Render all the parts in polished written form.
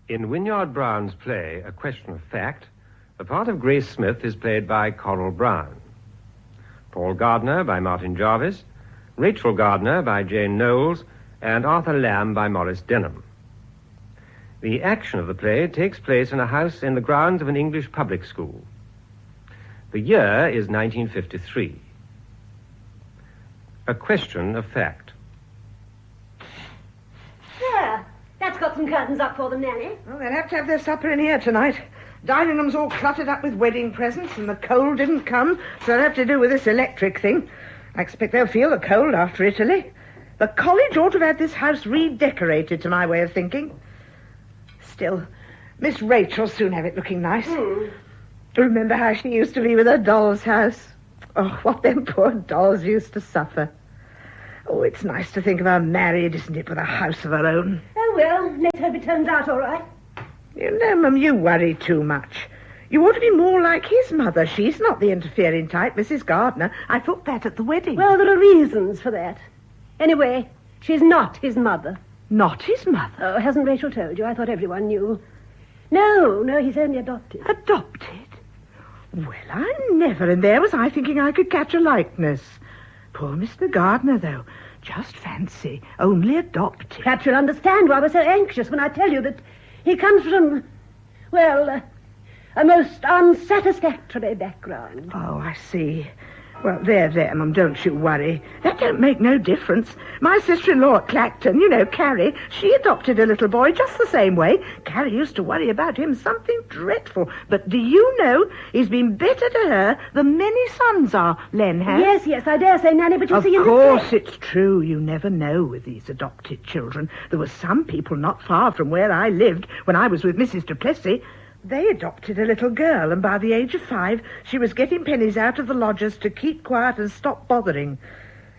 In Wynward Browne's play, A Question of Fact, the part of Grace Smith is played by Coral Browne. Paul Gardiner by Martin Jarvis, Rachel Gardiner by Jane Knowles, and Arthur Lamb by Maurice Denham. The action of the play takes place in a house in the grounds of an English public school. The year is 1953. A Question of Fact. There. That's got some curtains up for them, Nanny. Well, they'll have to have their supper in here tonight. Dining room's all cluttered up with wedding presents, and the cold didn't come, so they'll have to do with this electric thing. I expect they'll feel the cold after Italy. The college ought to have had this house redecorated, to my way of thinking. Still, Miss Rachel'll soon have it looking nice. Remember how she used to be with her doll's house? Oh, what them poor dolls used to suffer. Oh, it's nice to think of her married, isn't it, with a house of her own? Oh, well, let's hope it turns out all right. You know, Mum, you worry too much. You ought to be more like his mother. She's not the interfering type, Mrs. Gardiner. I thought that at the wedding. Well, there are reasons for that. Anyway, she's not his mother. Not his mother? Oh, hasn't Rachel told you? I thought everyone knew. No, he's only adopted. Adopted? Well, I never. And there was I thinking I could catch a likeness. Poor Mr. Gardiner, though. Just fancy, only adopted. Perhaps you'll understand why we're so anxious when I tell you that he comes from, well, a most unsatisfactory background. Oh, I see. Well, there, Mum, don't you worry. That don't make no difference. My sister-in-law at Clacton, you know, Carrie, she adopted a little boy just the same way. Carrie used to worry about him something dreadful. But do you know, he's been better to her than many sons are, Len has. Yes, I dare say, Nanny, but you see... Of course it's true. You never know with these adopted children. There were some people not far from where I lived when I was with Mrs. Duplessis. They adopted a little girl, and by the age of 5, she was getting pennies out of the lodgers to keep quiet and stop bothering.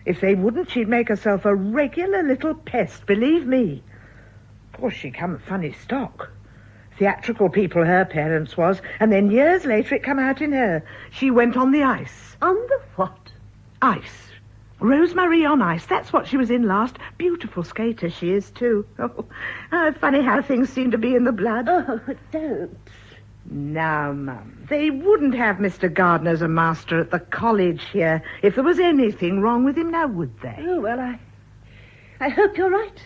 If they wouldn't, she'd make herself a regular little pest, believe me. Of course, she come of funny stock. Theatrical people, her parents was, and then years later it come out in her. She went on the ice. On the what? Ice. Rosemary on ice, that's what she was in last. Beautiful skater she is, too. Oh, funny how things seem to be in the blood. Oh, don't. Now, Mum, they wouldn't have Mr. Gardiner as a master at the college here if there was anything wrong with him, now would they? Oh, well, I hope you're right.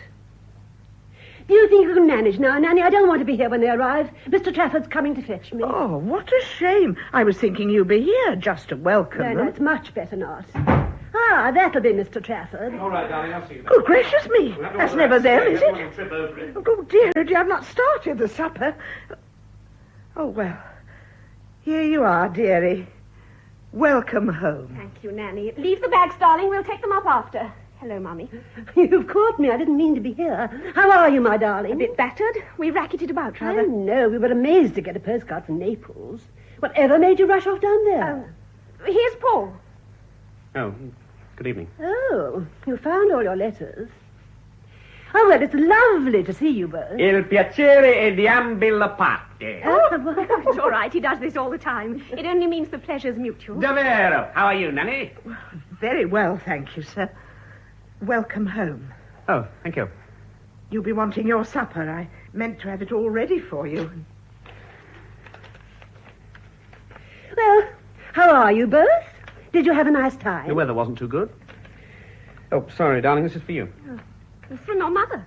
Do you think you can manage now, Nanny? I don't want to be here when they arrive. Mr. Trafford's coming to fetch me. Oh, what a shame. I was thinking you'd be here just to welcome them. No, it's much better not. Ah, that'll be Mr. Trafford. All right, darling, I'll see you. Good gracious me. That's never them, is it? Trip over it. Oh, dear, you have not started the supper. Oh, well, here you are, dearie. Welcome home. Thank you, Nanny. Leave the bags, darling. We'll take them up after. Hello, Mummy. You've caught me. I didn't mean to be here. How are you, my darling? A bit battered. We racketed about, I rather. know. We were amazed to get a postcard from Naples. Whatever made you rush off down there? Here's Paul. Oh, good evening. Oh, you found all your letters. Oh, well, it's lovely to see you both. Il piacere è di ambi le parti. It's all right. He does this all the time. It only means the pleasure's mutual. Davvero. How are you, Nanny? Very well, thank you, sir. Welcome home. Oh, thank you. You'll be wanting your supper. I meant to have it all ready for you. Well, how are you both? Did you have a nice time? The weather wasn't too good. Oh, sorry, darling, this is for you. From your mother,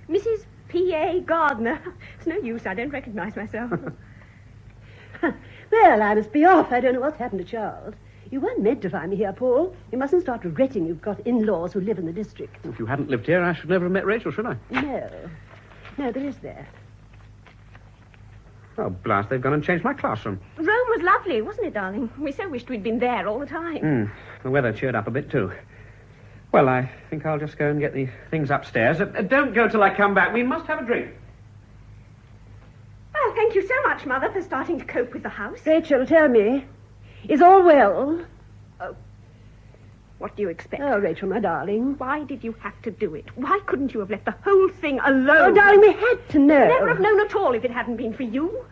Mrs. P.A. Gardiner. It's no use. I don't recognize myself. Well, I must be off. I don't know what's happened to Charles. You weren't meant to find me here, Paul. You mustn't start regretting you've got in-laws who live in the district. If you hadn't lived here, I should never have met Rachel, should I? No, there is that. Oh, blast, they've gone and changed my classroom. Rome was lovely, wasn't it, darling? We so wished we'd been there all the time. The weather cheered up a bit, too. Well, I think I'll just go and get the things upstairs. Don't go till I come back. We must have a drink. Well, thank you so much, Mother, for starting to cope with the house. Rachel, tell me, is all well? What do you expect? Oh, Rachel, my darling. Why did you have to do it? Why couldn't you have let the whole thing alone? Oh, darling, we had to know. We'd never have known at all if it hadn't been for you.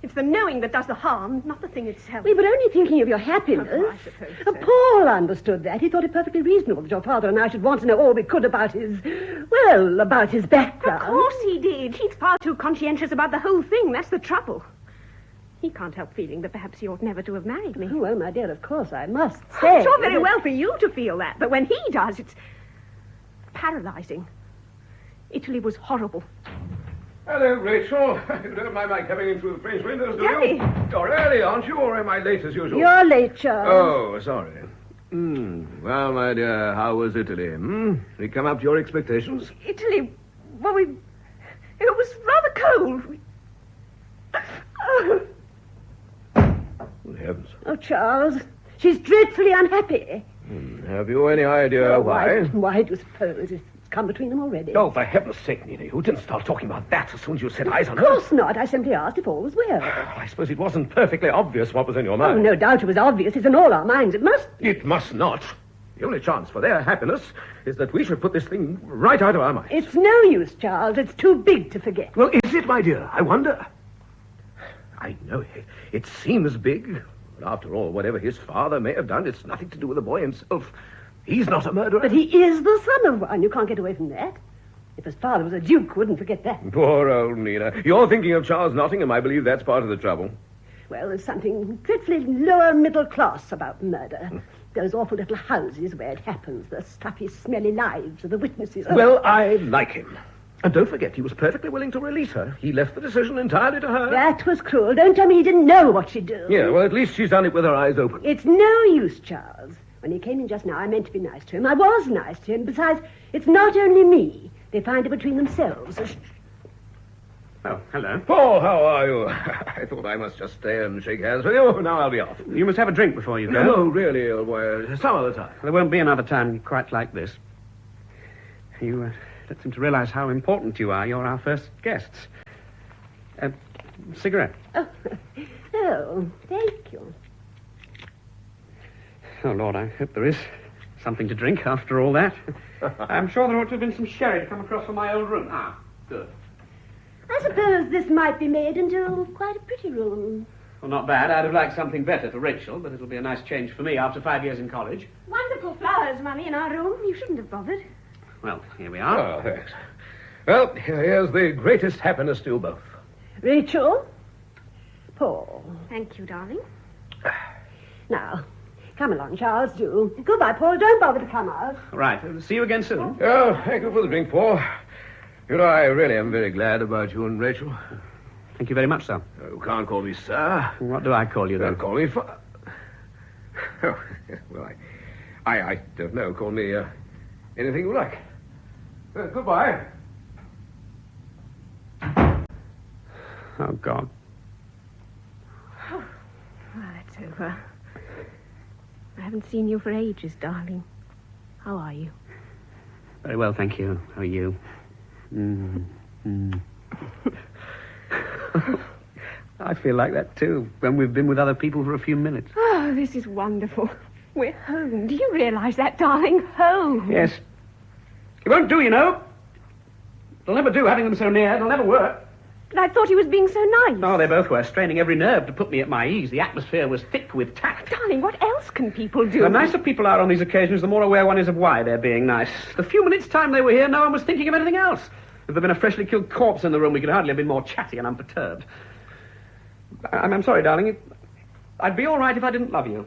It's the knowing that does the harm, not the thing itself. We were only thinking of your happiness. Oh, I suppose so. Paul understood that. He thought it perfectly reasonable that your father and I should want to know all we could about his background. Of course he did. He's far too conscientious about the whole thing. That's the trouble. He can't help feeling that perhaps he ought never to have married me. Oh, well, my dear, of course, I must say... It's all very well for you to feel that, but when he does, it's paralyzing. Italy was horrible. Hello, Rachel. You don't mind my coming in through the French windows, do Daddy. you? You're early, aren't you, or am I late as usual? You're late, Charles. Oh, sorry. Well, my dear, how was Italy? Did it come up to your expectations? Italy, well, it was rather cold. Oh. Good heavens. Oh, Charles, she's dreadfully unhappy. Have you any idea why? Why do you suppose it's come between them already? Oh, for heaven's sake, Nanny, you didn't start talking about that as soon as you set eyes on Of her. course not. I simply asked if all was well. I suppose it wasn't perfectly obvious what was in your Oh, mind. no doubt it was obvious. It's in all our minds. It must be. It must not. The only chance for their happiness is that we should put this thing right out of our minds. It's no use, Charles. It's too big to forget. Well, is it, my dear? I wonder. I know it seems big, but after all, whatever his father may have done, it's nothing to do with the boy himself. He's not a murderer. But he is the son of one. You can't get away from that. If his father was a duke, wouldn't forget that. Poor old Nina. You're thinking of Charles Nottingham. I believe that's part of the trouble. Well, there's something dreadfully lower middle class about murder. Those awful little houses where it happens, the stuffy, smelly lives of the witnesses. Oh. Well, I like him. And don't forget, he was perfectly willing to release her. He left the decision entirely to her. That was cruel. Don't tell me he didn't know what she'd do. Yeah, well, at least she's done it with her eyes open. It's no use, Charles. When he came in just now, I meant to be nice to him. I was nice to him. Besides, it's not only me. They find it between themselves. Oh, hello. Paul, how are you? I thought I must just stay and shake hands with you. Now I'll be off. You must have a drink before you go. No, really, old boy. Some other time. There won't be another time quite like this. You don't seem to realize how important you are. You're our first guests. Cigarette. Oh, thank you. Oh, Lord, I hope there is something to drink after all that. I'm sure there ought to have been some sherry to come across from my old room. Ah, good. I suppose this might be made into quite a pretty room. Well, not bad. I'd have liked something better for Rachel, but it'll be a nice change for me after 5 years in college. Wonderful flowers, Mummy, in our room. You shouldn't have bothered. Well, here we are. Oh, thanks. Well, here's the greatest happiness to you both. Rachel? Paul. Thank you, darling. Now, come along, Charles, do. Goodbye, Paul. Don't bother to come out. Right. See you again soon. Oh, thank you for the drink, Paul. You know, I really am very glad about you and Rachel. Thank you very much, sir. You can't call me sir. What do I call you, then? Don't call me Oh, well, I don't know. Call me anything you like. Goodbye. Oh, God. Well, that's over. I haven't seen you for ages, darling. How are you? Very well, thank you. How are you? I feel like that, too, when we've been with other people for a few minutes. Oh, this is wonderful. We're home. Do you realize that, darling? Home. Yes. It won't do, you know. It'll never do, having them so near. It'll never work. But I thought he was being so nice. Oh, they both were, straining every nerve to put me at my ease. The atmosphere was thick with tact. Darling, what else can people do? The nicer people are on these occasions, the more aware one is of why they're being nice. The few minutes' time they were here, no one was thinking of anything else. If there'd been a freshly killed corpse in the room, we could hardly have been more chatty and unperturbed. I'm sorry, darling. I'd be all right if I didn't love you.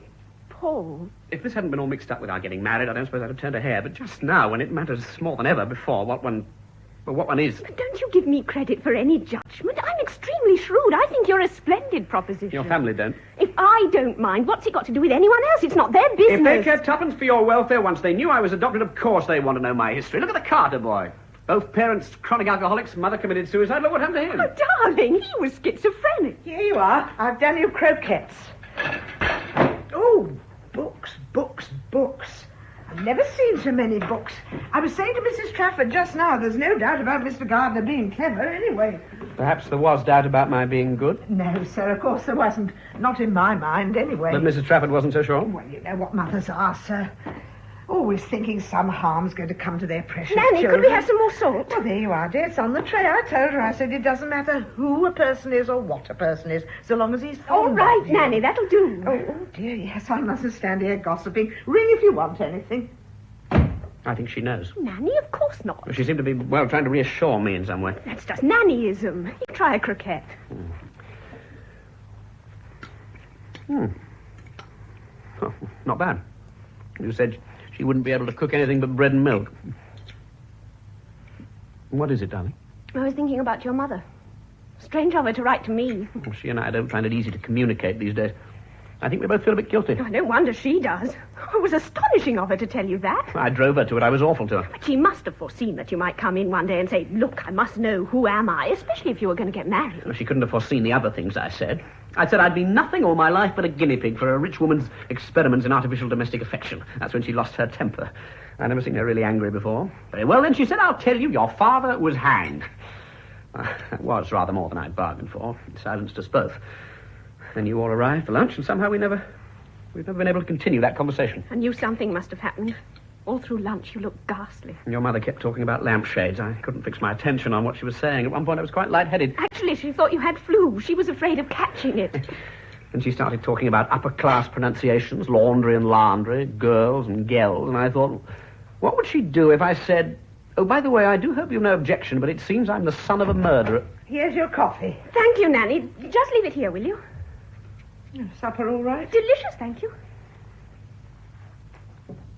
Paul. If this hadn't been all mixed up with our getting married, I don't suppose I'd have turned a hair. But just now, when it matters more than ever before what one is. But don't you give me credit for any judgment. I'm extremely shrewd. I think you're a splendid proposition. Your family don't. If I don't mind, what's it got to do with anyone else? It's not their business. If they cared tuppence for your welfare once they knew I was adopted, of course they want to know my history. Look at the Carter boy. Both parents chronic alcoholics, mother committed suicide. Look what happened to him. Oh, darling, he was schizophrenic. Here you are. I've done you croquettes. Oh, books, books, books. I've never seen so many books. I was saying to Mrs. Trafford just now, there's no doubt about Mr. Gardiner being clever anyway. Perhaps there was doubt about my being good. No, sir, of course there wasn't. Not in my mind, anyway. But Mrs. Trafford wasn't so sure. Well, you know what mothers are, sir. Oh, Always thinking some harm's going to come to their precious Nanny, children. could we have some more salt? Well, there you are, dear. It's on the tray. I told her. I said it doesn't matter who a person is or what a person is, so long as he's All fond right, of you. Nanny, that'll do. Oh, dear, yes. I mustn't stand here gossiping. Ring if you want anything. I think she knows. Nanny, of course not. She seemed to be, well, trying to reassure me in some way. That's just nannyism. You try a croquette. Oh, not bad. You said she wouldn't be able to cook anything but bread and milk. What is it, darling? I was thinking about your mother. Strange of her to write to me. Well, she and I don't find it easy to communicate these days. I think we both feel a bit guilty. Oh, no wonder she does. It was astonishing of her to tell you that. I drove her to it. I was awful to her. But she must have foreseen that you might come in one day and say, look, I must know who am I, especially if you were going to get married. Well, she couldn't have foreseen the other things I said. I said I'd be nothing all my life but a guinea pig for a rich woman's experiments in artificial domestic affection. That's when she lost her temper. I'd never seen her really angry before. Very well, then, she said, I'll tell you, your father was hanged. That was rather more than I'd bargained for. It silenced us both. Then you all arrived for lunch, and somehow we've never been able to continue that conversation. I knew something must have happened. All through lunch, you looked ghastly. And your mother kept talking about lampshades. I couldn't fix my attention on what she was saying. At one point, I was quite lightheaded. Actually, she thought you had flu. She was afraid of catching it. And she started talking about upper-class pronunciations, laundry and laundry, girls and gels, and I thought, what would she do if I said, oh, by the way, I do hope you've no objection, but it seems I'm the son of a murderer. Here's your coffee. Thank you, Nanny. Just leave it here, will you? Supper all right? Delicious, thank you.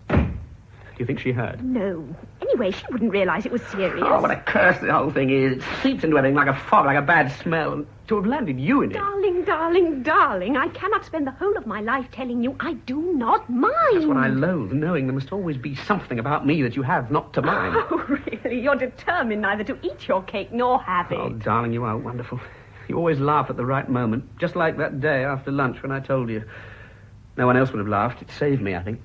Do you think she heard? No. Anyway, she wouldn't realize it was serious. Oh, what a curse the whole thing is. It seeps into everything like a fog, like a bad smell. And to have landed you in it. Darling, darling, darling, I cannot spend the whole of my life telling you I do not mind. That's what I loathe, knowing there must always be something about me that you have not to mind. Oh, really? You're determined neither to eat your cake nor have it. Oh, darling, you are wonderful. You always laugh at the right moment, just like that day after lunch when I told you. No one else would have laughed. It saved me, I think.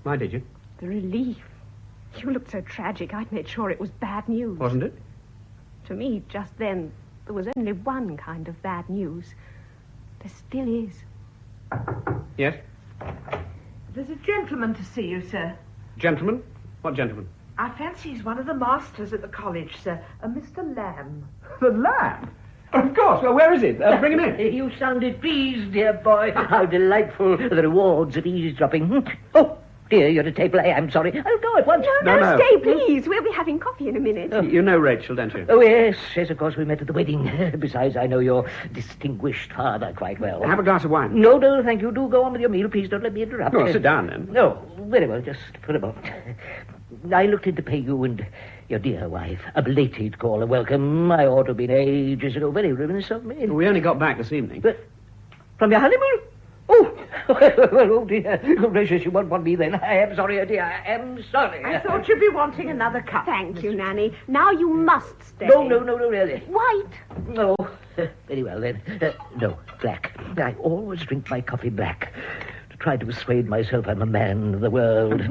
Why did you? The relief. You looked so tragic, I'd made sure it was bad news. Wasn't it? To me, just then, there was only one kind of bad news. There still is. Yes? There's a gentleman to see you, sir. Gentleman? What gentleman? I fancy he's one of the masters at the college, sir. A Mr. Lamb. The Lamb? Of course. Well, where is it? Bring him in. You sounded pleased, dear boy. How delightful. The rewards of eavesdropping. Oh, dear, you're at table. I am sorry. I'll go at once. No, stay, please. We'll be having coffee in a minute. You know Rachel, don't you? Oh, yes, of course, we met at the wedding. Besides, I know your distinguished father quite well. Have a glass of wine. No, thank you. Do go on with your meal. Please don't let me interrupt. Oh, sit down, then. No, very well, just for a moment. I looked in to pay you and your dear wife a belated call of welcome. I ought to have been ages ago. Very remiss of me. We only got back this evening. But from your honeymoon? Oh, well, oh dear. Good gracious, you won't want me then. I am sorry, dear. I am sorry. I thought you'd be wanting another cup. Thank you, Nanny. Now you must stay. No, really. White. No. Very well, then. No, black. I always drink my coffee black. To try to persuade myself I'm a man of the world.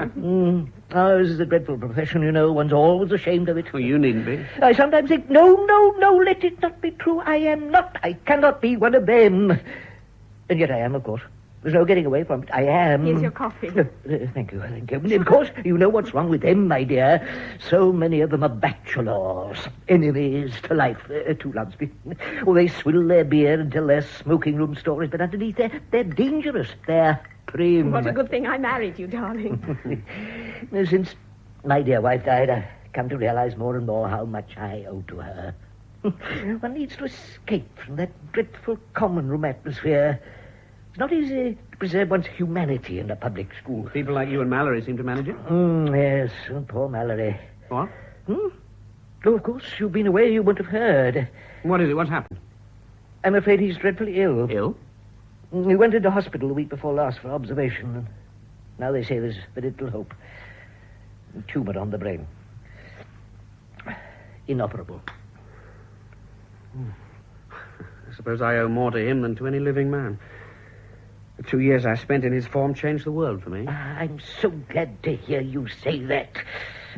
Ours is a dreadful profession, you know. One's always ashamed of it. Well, you needn't be. I sometimes think, no, let it not be true. I am not. I cannot be one of them. And yet I am, of course. There's no getting away from it. I am. Here's your coffee. Thank you. And of course, you know what's wrong with them, my dear. So many of them are bachelors, enemies to life, to Lunsby. Oh, they swill their beer and tell their smoking room stories, but underneath they're dangerous. They're prim. What a good thing I married you, darling. Since my dear wife died, I've come to realize more and more how much I owe to her. One needs to escape from that dreadful common room atmosphere. It's not easy to preserve one's humanity in a public school. People like you and Mallory seem to manage it. Yes, poor Mallory. What? Oh, of course, you've been away, you wouldn't have heard. What is it? What's happened? I'm afraid he's dreadfully ill. Ill? He went into hospital the week before last for observation. And now they say there's very little hope. A tumour on the brain. Inoperable. I suppose I owe more to him than to any living man. The 2 years I spent in his form changed the world for me. I'm so glad to hear you say that.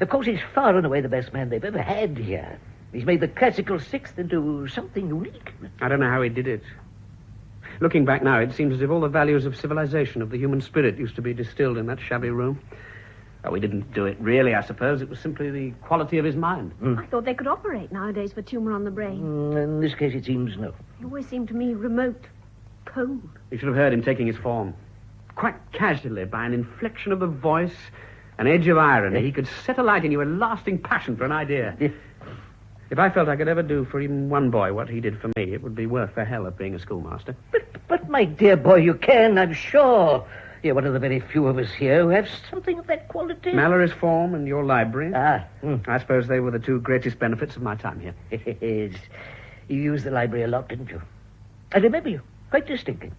Of course, he's far and away the best man they've ever had here. He's made the classical sixth into something unique. I don't know how he did it. Looking back now, it seems as if all the values of civilization, of the human spirit, used to be distilled in that shabby room. Oh, we didn't do it really, I suppose. It was simply the quality of his mind. I thought they could operate nowadays for tumour on the brain. In this case, it seems no. He always seemed to me remote, cold. You should have heard him taking his form. Quite casually, by an inflection of the voice, an edge of irony, he could set alight in you a lasting passion for an idea. If I felt I could ever do for even one boy what he did for me, it would be worth the hell of being a schoolmaster. But, my dear boy, you can, I'm sure. You're one of the very few of us here who have something of that quality. Mallory's form and your library. I I suppose they were the two greatest benefits of my time here. Yes. You used the library a lot, didn't you? I remember you, quite distinctly.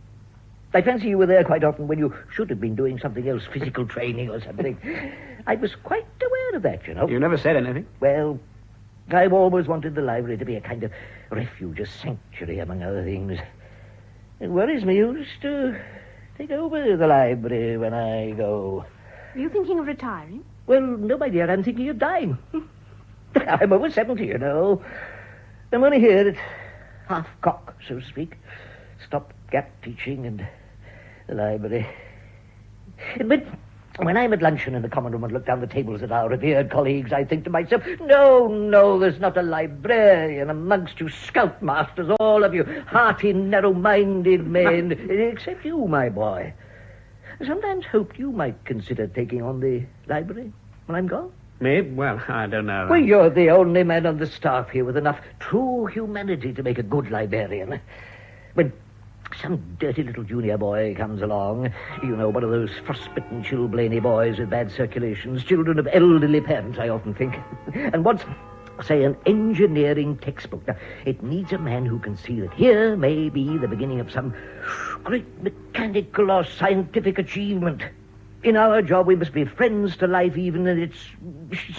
I fancy you were there quite often when you should have been doing something else, physical training or something. I was quite aware of that, you know. You never said anything. Well, I've always wanted the library to be a kind of refuge, a sanctuary, among other things. It worries me you used to take over the library when I go. Are you thinking of retiring? Well, no, my dear, I'm thinking of dying. I'm over 70, you know. I'm only here at half-cock, so to speak. Stop-gap teaching and the library. But when I'm at luncheon in the common room and look down the tables at our revered colleagues, I think to myself, no, there's not a librarian amongst you scoutmasters, all of you hearty, narrow-minded men, except you, my boy. I sometimes hoped you might consider taking on the library when I'm gone. Me? Well, I don't know. Well, you're the only man on the staff here with enough true humanity to make a good librarian. When some dirty little junior boy comes along, you know, one of those frostbitten, chilblainy boys with bad circulations, children of elderly parents, I often think, and wants, say, an engineering textbook. Now, it needs a man who can see that here may be the beginning of some great mechanical or scientific achievement. In our job, we must be friends to life, even in its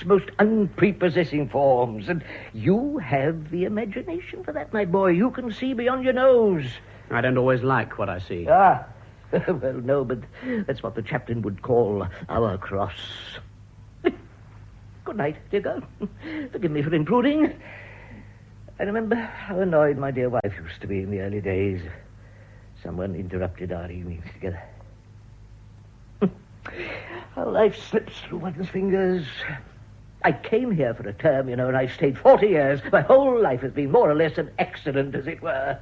most unprepossessing forms. And you have the imagination for that, my boy. You can see beyond your nose. I don't always like what I see. Well, no, but that's what the chaplain would call our cross. Good night, dear girl. Forgive me for intruding. I remember how annoyed my dear wife used to be in the early days. Someone interrupted our evenings together. How life slips through one's fingers. I came here for a term, you know, and I've stayed 40 years. My whole life has been more or less an accident, as it were.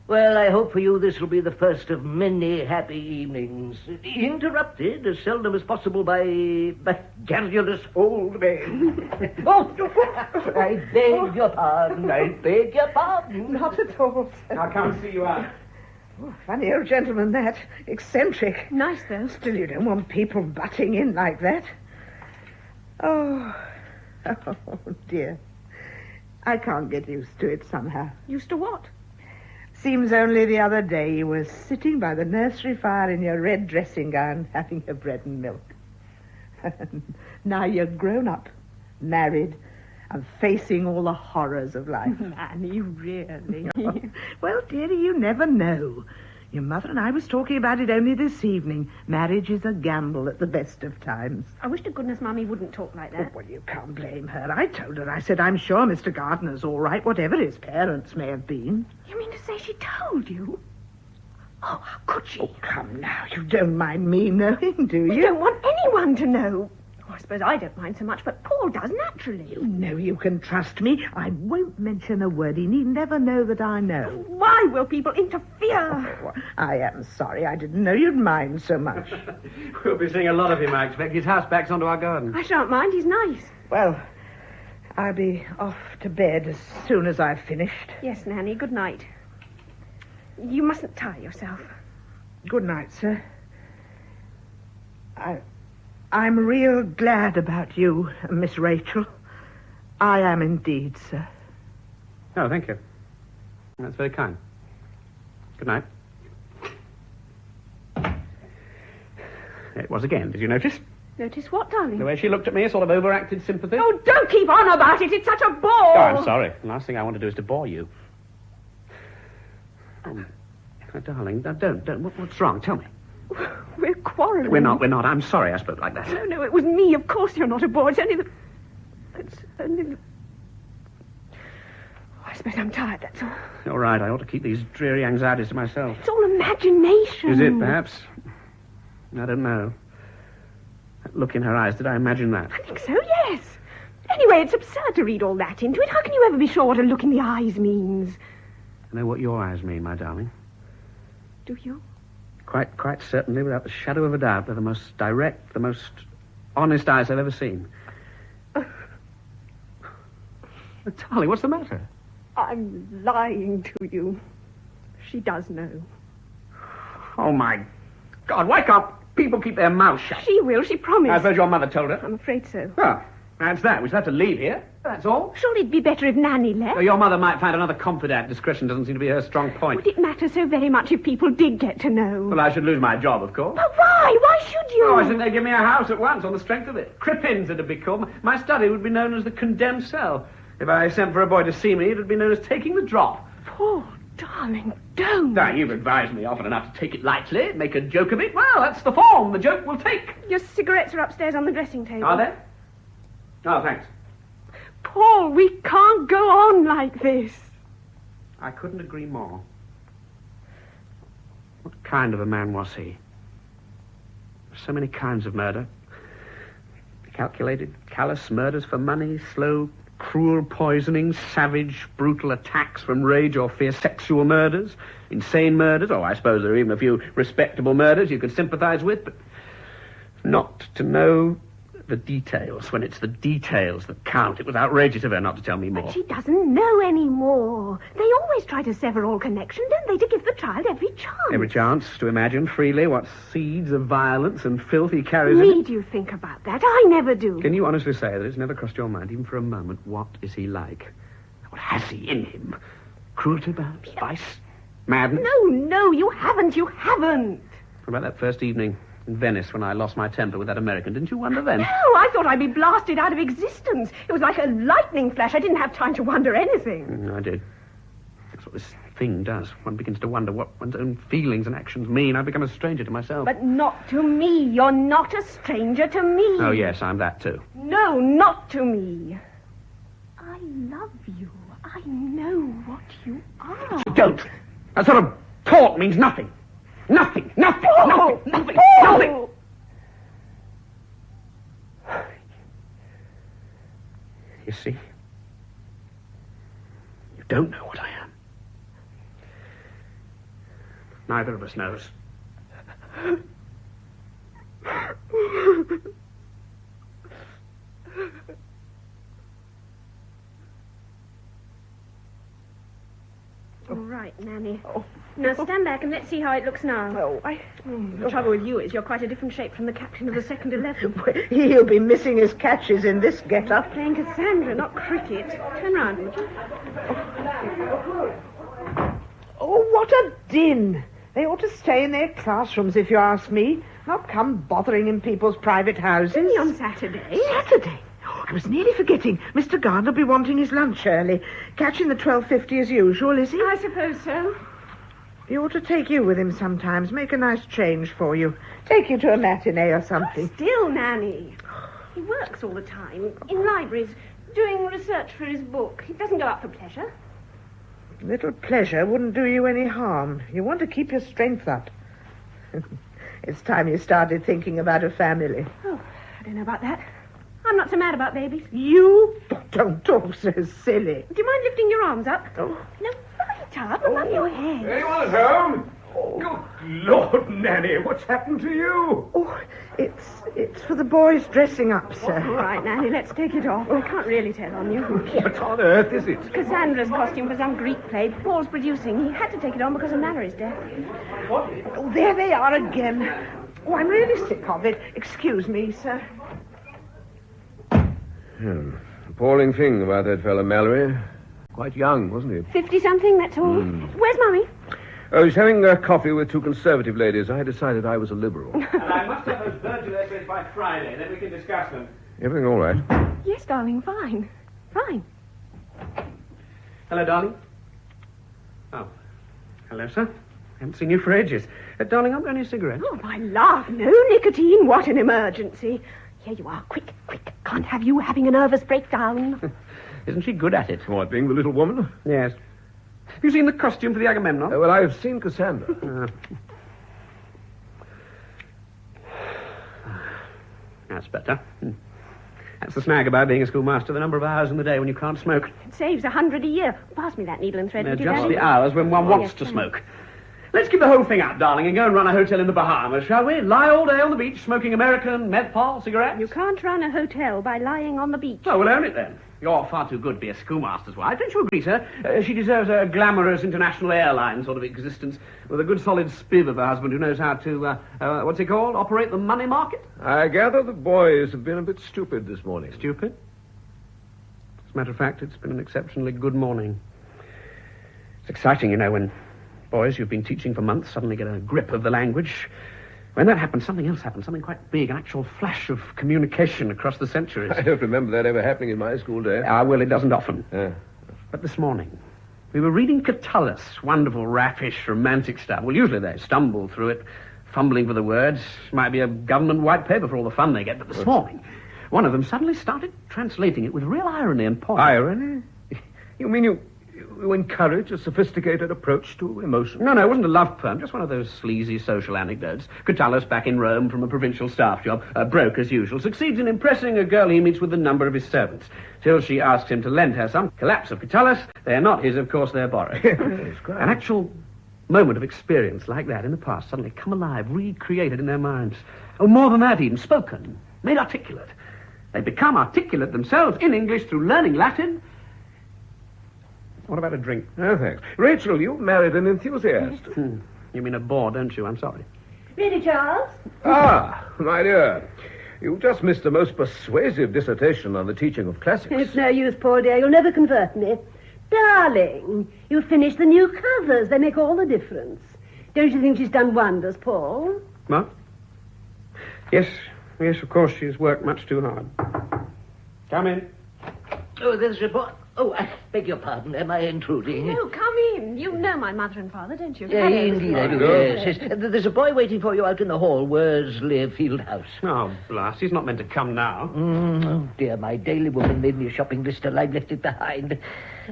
Well, I hope for you this will be the first of many happy evenings. Interrupted as seldom as possible by garrulous old men. I beg your pardon. I beg your pardon. Not at all, sir. I'll come and see you out. Oh, funny old gentleman, that. Eccentric. Nice, though. Still, you don't want people butting in like that. Oh, dear. I can't get used to it somehow. Used to what? Seems only the other day you were sitting by the nursery fire in your red dressing gown having your bread and milk. Now you're grown up, married, and facing all the horrors of life. Nanny, really? Well, dearie, you never know. Your mother and I was talking about it only this evening. Marriage is a gamble at the best of times. I wish to goodness Mummy wouldn't talk like that. Well, you can't blame her. I told her, I said, I'm sure Mr. Gardiner's all right, whatever his parents may have been. You mean to say she told you? Oh, how could she? Oh, come now, you don't mind me knowing, do you? You don't want anyone to know. Oh, I suppose I don't mind so much, but Paul does naturally. You know you can trust me. I won't mention a word. He need never know that I know. Why will people interfere? Oh, I am sorry. I didn't know you'd mind so much. We'll be seeing a lot of him, I expect. His house backs onto our garden. I shan't mind. He's nice. Well, I'll be off to bed as soon as I've finished. Yes, Nanny. Good night. You mustn't tire yourself. Good night, sir. I'm real glad about you, Miss Rachel. I am indeed, sir. Oh, thank you. That's very kind. Good night. There it was again. Did you notice? Notice what, darling? The way she looked at me, a sort of overacted sympathy. Oh, don't keep on about it. It's such a bore. Oh, I'm sorry. The last thing I want to do is to bore you. Oh, darling, don't. What's wrong? Tell me. We're quarrelling. We're not. I'm sorry I spoke like that. No, it was me. Of course you're not a bore. It's only the... I suppose I'm tired, that's all. All right, I ought to keep these dreary anxieties to myself. It's all imagination. Is it, perhaps? I don't know. That look in her eyes. Did I imagine that? I think so, yes. Anyway, it's absurd to read all that into it. How can you ever be sure what a look in the eyes means? I know what your eyes mean, my darling. Do you? Quite certainly, without the shadow of a doubt. They're the most direct, the most honest eyes I've ever seen. Darling, what's the matter? I'm lying to you. She does know. Oh, my God, why can't people keep their mouths shut? She will, she promised. I suppose your mother told her. I'm afraid so. Well, that's that. We shall have to leave here. That's all. Surely it'd be better if Nanny left. Well, your mother might find another confidant. Discretion doesn't seem to be her strong point. Would it matter so very much if people did get to know? Well, I should lose my job, of course. But why? Why should you? Oh, I think they'd give me a house at once on the strength of it. Crippins, it'd be called. My study would be known as the condemned cell. If I sent for a boy to see me, it'd be known as taking the drop. Paul, darling, don't. Now, you've advised me often enough to take it lightly, make a joke of it. Well, that's the form the joke will take. Your cigarettes are upstairs on the dressing table. Are they? Oh, thanks. Paul, we can't go on like this. I couldn't agree more. What kind of a man was he? So many kinds of murder. Calculated, callous murders for money, slow, cruel poisonings, savage, brutal attacks from rage or fear, sexual murders, insane murders. Oh, I suppose there are even a few respectable murders you could sympathise with, but not to know the details when it's the details that count. It was outrageous of her not to tell me more. But she doesn't know anymore. They always try to sever all connection, don't they, to give the child every chance. Every chance to imagine freely what seeds of violence and filth he carries in it. Need you think about that? I never do. Can you honestly say that it's never crossed your mind, even for a moment, what is he like? What has he in him? Cruelty, perhaps? Vice? Madness? No, you haven't. What about that first evening in Venice when I lost my temper with that American? Didn't you wonder then? No, I thought I'd be blasted out of existence. It was like a lightning flash. I didn't have time to wonder anything. I did. That's what this thing does. One begins to wonder what one's own feelings and actions mean. I become a stranger to myself. But not to me. You're not a stranger to me. Oh, yes, I'm that too. No, not to me. I love you. I know what you are. You don't. That sort of talk means nothing. Nothing. Oh! Nothing. You see? You don't know what I am. Neither of us knows. All right, Nanny. Now stand back and let's see how it looks now. The trouble with you is you're quite a different shape from the captain of the second 11. He'll be missing his catches in this get-up. Playing Cassandra, not cricket. Turn round, would you? Oh, what a din! They ought to stay in their classrooms, if you ask me. Not come bothering in people's private houses. Only on Saturday. Saturday? Oh, I was nearly forgetting. Mr. Gardiner will be wanting his lunch early. Catching the 12:50 as usual, is he? I suppose so. He ought to take you with him sometimes. Make a nice change for you. Take you to a matinee or something. Still, Nanny. He works all the time. In libraries, doing research for his book. He doesn't go out for pleasure. Little pleasure wouldn't do you any harm. You want to keep your strength up. It's time you started thinking about a family. Oh, I don't know about that. I'm not so mad about babies. You? Don't talk so silly. Do you mind lifting your arms up? Oh. No, right up above your head. Anyone at home? Good Lord, Nanny, what's happened to you? Oh, it's for the boys dressing up, sir. All right, Nanny, let's take it off. I can't really tell on you. What on earth is it? Cassandra's costume for some Greek play. Paul's producing. He had to take it on because of Mallory's death. Oh, there they are again. Oh, I'm really sick of it. Excuse me, sir. Appalling thing about that fellow Mallory. Quite young, wasn't he? 50-something, that's all. Where's Mummy? Oh, he's having coffee with two conservative ladies. I decided I was a liberal. And I must have those Virgil essays by Friday, then we can discuss them. Everything all right? Yes, darling, fine. Fine. Hello, darling. Oh, hello, sir. Haven't seen you for ages. Darling, I'm going to a cigarette. Oh, my love, no nicotine. What an emergency. Here you are, quick. Can't have you having a nervous breakdown. Isn't she good at it? What, being the little woman? Yes. Have you seen the costume for the Agamemnon? Well, I've seen Cassandra. Now, That's better. That's the snag about being a schoolmaster, the number of hours in the day when you can't smoke. It saves 100 a year. Pass me that needle and thread. They're would you, just Daddy? the hours when one wants yes, to thanks. smoke. Let's give the whole thing up, darling, and go and run a hotel in the Bahamas, shall we? Lie all day on the beach, smoking American menthol cigarettes? You can't run a hotel by lying on the beach. Oh, we'll own it then. You're far too good to be a schoolmaster's wife. Don't you agree, sir? She deserves a glamorous international airline sort of existence with a good solid spiv of a husband who knows how to, what's it called? Operate the money market? I gather the boys have been a bit stupid this morning. Stupid? As a matter of fact, it's been an exceptionally good morning. It's exciting, you know, when boys you've been teaching for months suddenly get a grip of the language. When that happens, something else happens, something quite big, an actual flash of communication across the centuries. I don't remember that ever happening in my school day. Well, it doesn't often. But this morning, we were reading Catullus, wonderful, raffish, romantic stuff. Well, usually they stumble through it, fumbling for the words. Might be a government white paper for all the fun they get, but this morning, one of them suddenly started translating it with real irony and point. Irony? You mean you encourage a sophisticated approach to emotion? No, it wasn't a love poem, just one of those sleazy social anecdotes. Catullus, back in Rome from a provincial staff job, broke as usual, succeeds in impressing a girl he meets with the number of his servants, till she asks him to lend her some. Collapse of Catullus. They're not his, of course, they're borrowed. An actual moment of experience like that in the past suddenly come alive, recreated in their minds. Oh, more than that even, spoken, made articulate. They become articulate themselves in English through learning Latin. What about a drink? No, thanks. Rachel, you married an enthusiast. You mean a bore, don't you? I'm sorry. Ready, Charles? My dear. You've just missed the most persuasive dissertation on the teaching of classics. It's no use, poor dear. You'll never convert me. Darling, you finished the new covers. They make all the difference. Don't you think she's done wonders, Paul? What? Yes, of course, she's worked much too hard. Come in. Oh, there's a boy. Oh, I beg your pardon. Am I intruding? No, come in. You know my mother and father, don't you? Yeah, Hello, indeed Mr. I do, Morris. yes. There's a boy waiting for you out in the hall. Worsley Field House. Oh, blast. He's not meant to come now. Oh, dear, my daily woman made me a shopping list till I've left it behind.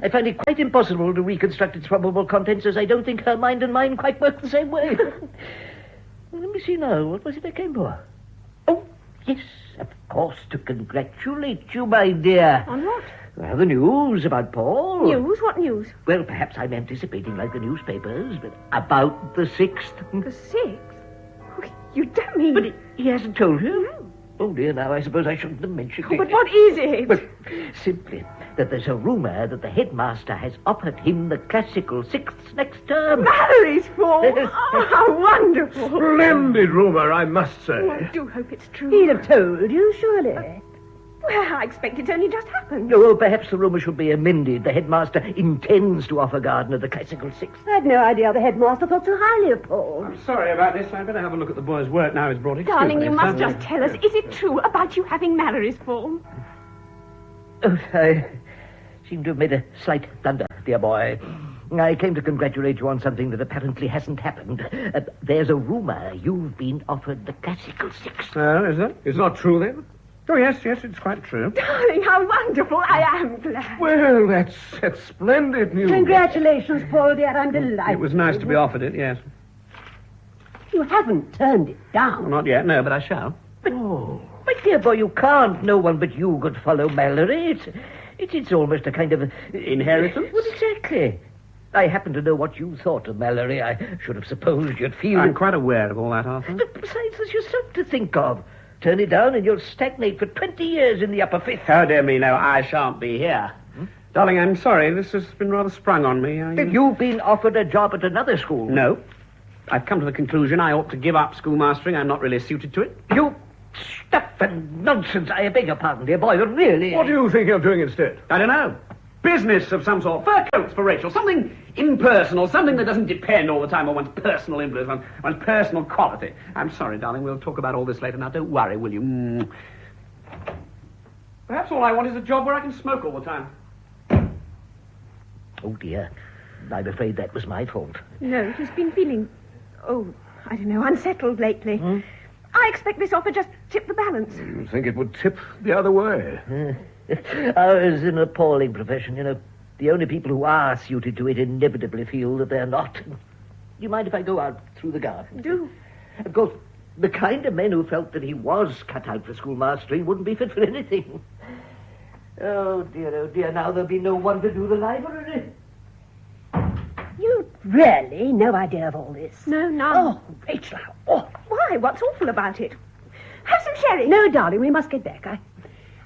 I find it quite impossible to reconstruct its probable contents, as I don't think her mind and mine quite work the same way. Let me see now. What was it I came for? Oh, yes, of course, to congratulate you, my dear. On what? Well, the news about Paul. News? What news? Well, perhaps I'm anticipating like the newspapers, but about the 6th. The 6th? Oh, you don't mean... But he hasn't told you? No. Oh, dear, now I suppose I shouldn't have mentioned it. But what is it? Well, simply that there's a rumour that the headmaster has offered him the classical 6th next term. Mallory's fault. Oh, how wonderful. Splendid rumour, I must say. Oh, I do hope it's true. He'd have told you, surely. Well, I expect it's only just happened. Oh, perhaps the rumour should be amended. The headmaster intends to offer Gardiner the classical 6th. I had no idea the headmaster thought so highly of Paul. I'm sorry about this. I'd better have a look at the boy's work now he's brought it. Darling, you must Excuse me. just tell us, is it true about you having Mallory's form? Oh, I seem to have made a slight blunder, dear boy. I came to congratulate you on something that apparently hasn't happened. There's a rumour you've been offered the classical 6th. Is that? It's not true, then? Oh, yes, it's quite true. Darling, how wonderful. I am glad. Well, that's splendid news. Congratulations, Paul, dear. I'm delighted. It was nice to be offered it, yes. You haven't turned it down. Well, not yet, no, but I shall. Oh, my dear boy, you can't. No one but you could follow Mallory. It's almost a kind of... Inheritance? Well, exactly. I happen to know what you thought of Mallory. I should have supposed you'd feel... I'm quite aware of all that, Arthur. But besides, there's yourself to think of. Turn it down and you'll stagnate for 20 years in the upper 5th. Oh, dear me, no, I shan't be here. Darling, I'm sorry. This has been rather sprung on me. If you've been offered a job at another school... No. I've come to the conclusion I ought to give up schoolmastering. I'm not really suited to it. You... Stuff and nonsense. I beg your pardon, dear boy, but really... What do you think of doing instead? I don't know. Business of some sort. Fur coats for Rachel. Something impersonal. Something that doesn't depend all the time on one's personal influence, one's personal quality. I'm sorry, darling. We'll talk about all this later. Now, don't worry, will you? Perhaps all I want is a job where I can smoke all the time. Oh, dear. I'm afraid that was my fault. No, he's been feeling, I don't know, unsettled lately. I expect this offer just tipped the balance. You think it would tip the other way? Ours is an appalling profession, you know. The only people who are suited to it inevitably feel that they're not. Do you mind if I go out through the garden? Do. Of course, The kind of men who felt that he was cut out for schoolmastering wouldn't be fit for anything. Oh, dear, now there'll be no one to do the library. You really no idea of all this? No, none. Oh, Rachel, how awful. Why? What's awful about it? Have some sherry. No, darling, we must get back.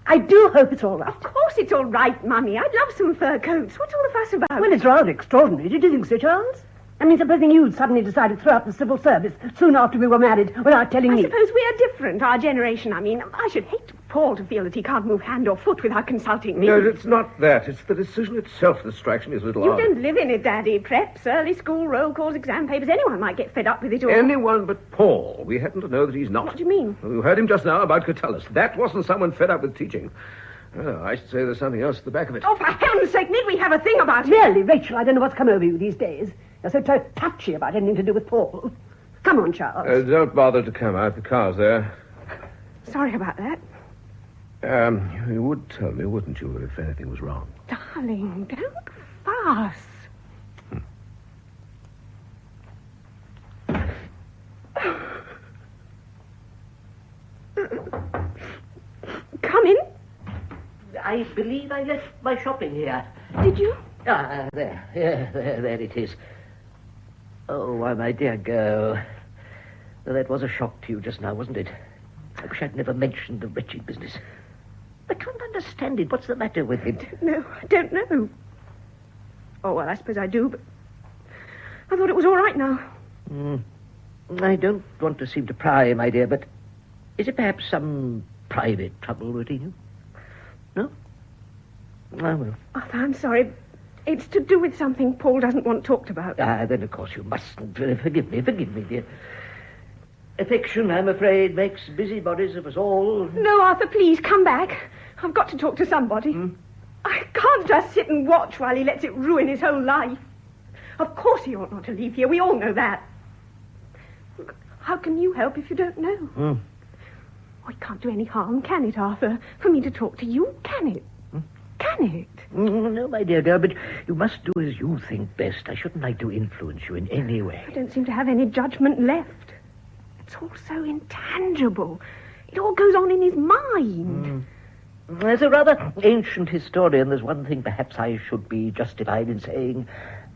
I do hope it's all right. Of course it's all right, Mummy. I'd love some fur coats. What's all the fuss about? Well, it's rather extraordinary. Did you think so, Charles? I mean, supposing you'd suddenly decided to throw up the civil service soon after we were married without telling me. I suppose we are different, our generation. I mean, I should hate Paul to feel that he can't move hand or foot without consulting me. No, it's not that. It's the decision itself that strikes me as a little You odd. don't live in it, Daddy. Preps, early school, roll calls, exam papers. Anyone might get fed up with it all. Anyone but Paul. We happen to know that he's not. What do you mean? You heard him just now about Catullus. That wasn't someone fed up with teaching. Oh, I should say there's something else at the back of it. Oh, for heaven's sake, need we have a thing about it? Really, Rachel, I don't know what's come over you these days. You're so touchy about anything to do with Paul. Come on, Charles. Don't bother to come out. The car's there. Sorry about that. You would tell me, wouldn't you, if anything was wrong? Darling, don't fuss. Come in. I believe I left my shopping here. Did you? There it is. Oh, why, my dear girl. Well, that was a shock to you just now, wasn't it? I wish I'd never mentioned the wretched business. I can't understand it. What's the matter with him? No, I don't know. Oh, well, I suppose I do, but I thought it was all right now. I don't want to seem to pry, my dear, but is it perhaps some private trouble between you? No? Oh, well. Arthur, I'm sorry. It's to do with something Paul doesn't want talked about. Then, of course, you mustn't. Forgive me, dear. Affection, I'm afraid, makes busybodies of us all. No, Arthur, please, come back. I've got to talk to somebody. I can't just sit and watch while he lets it ruin his whole life. Of course he ought not to leave here. We all know that. Look, how can you help if you don't know? Oh, it can't do any harm, can it, Arthur? For me to talk to you, can it? Can it? No, my dear girl, but you must do as you think best. I shouldn't like to influence you in any way. I don't seem to have any judgment left. It's all so intangible. It all goes on in his mind. As a rather ancient historian, there's one thing perhaps I should be justified in saying.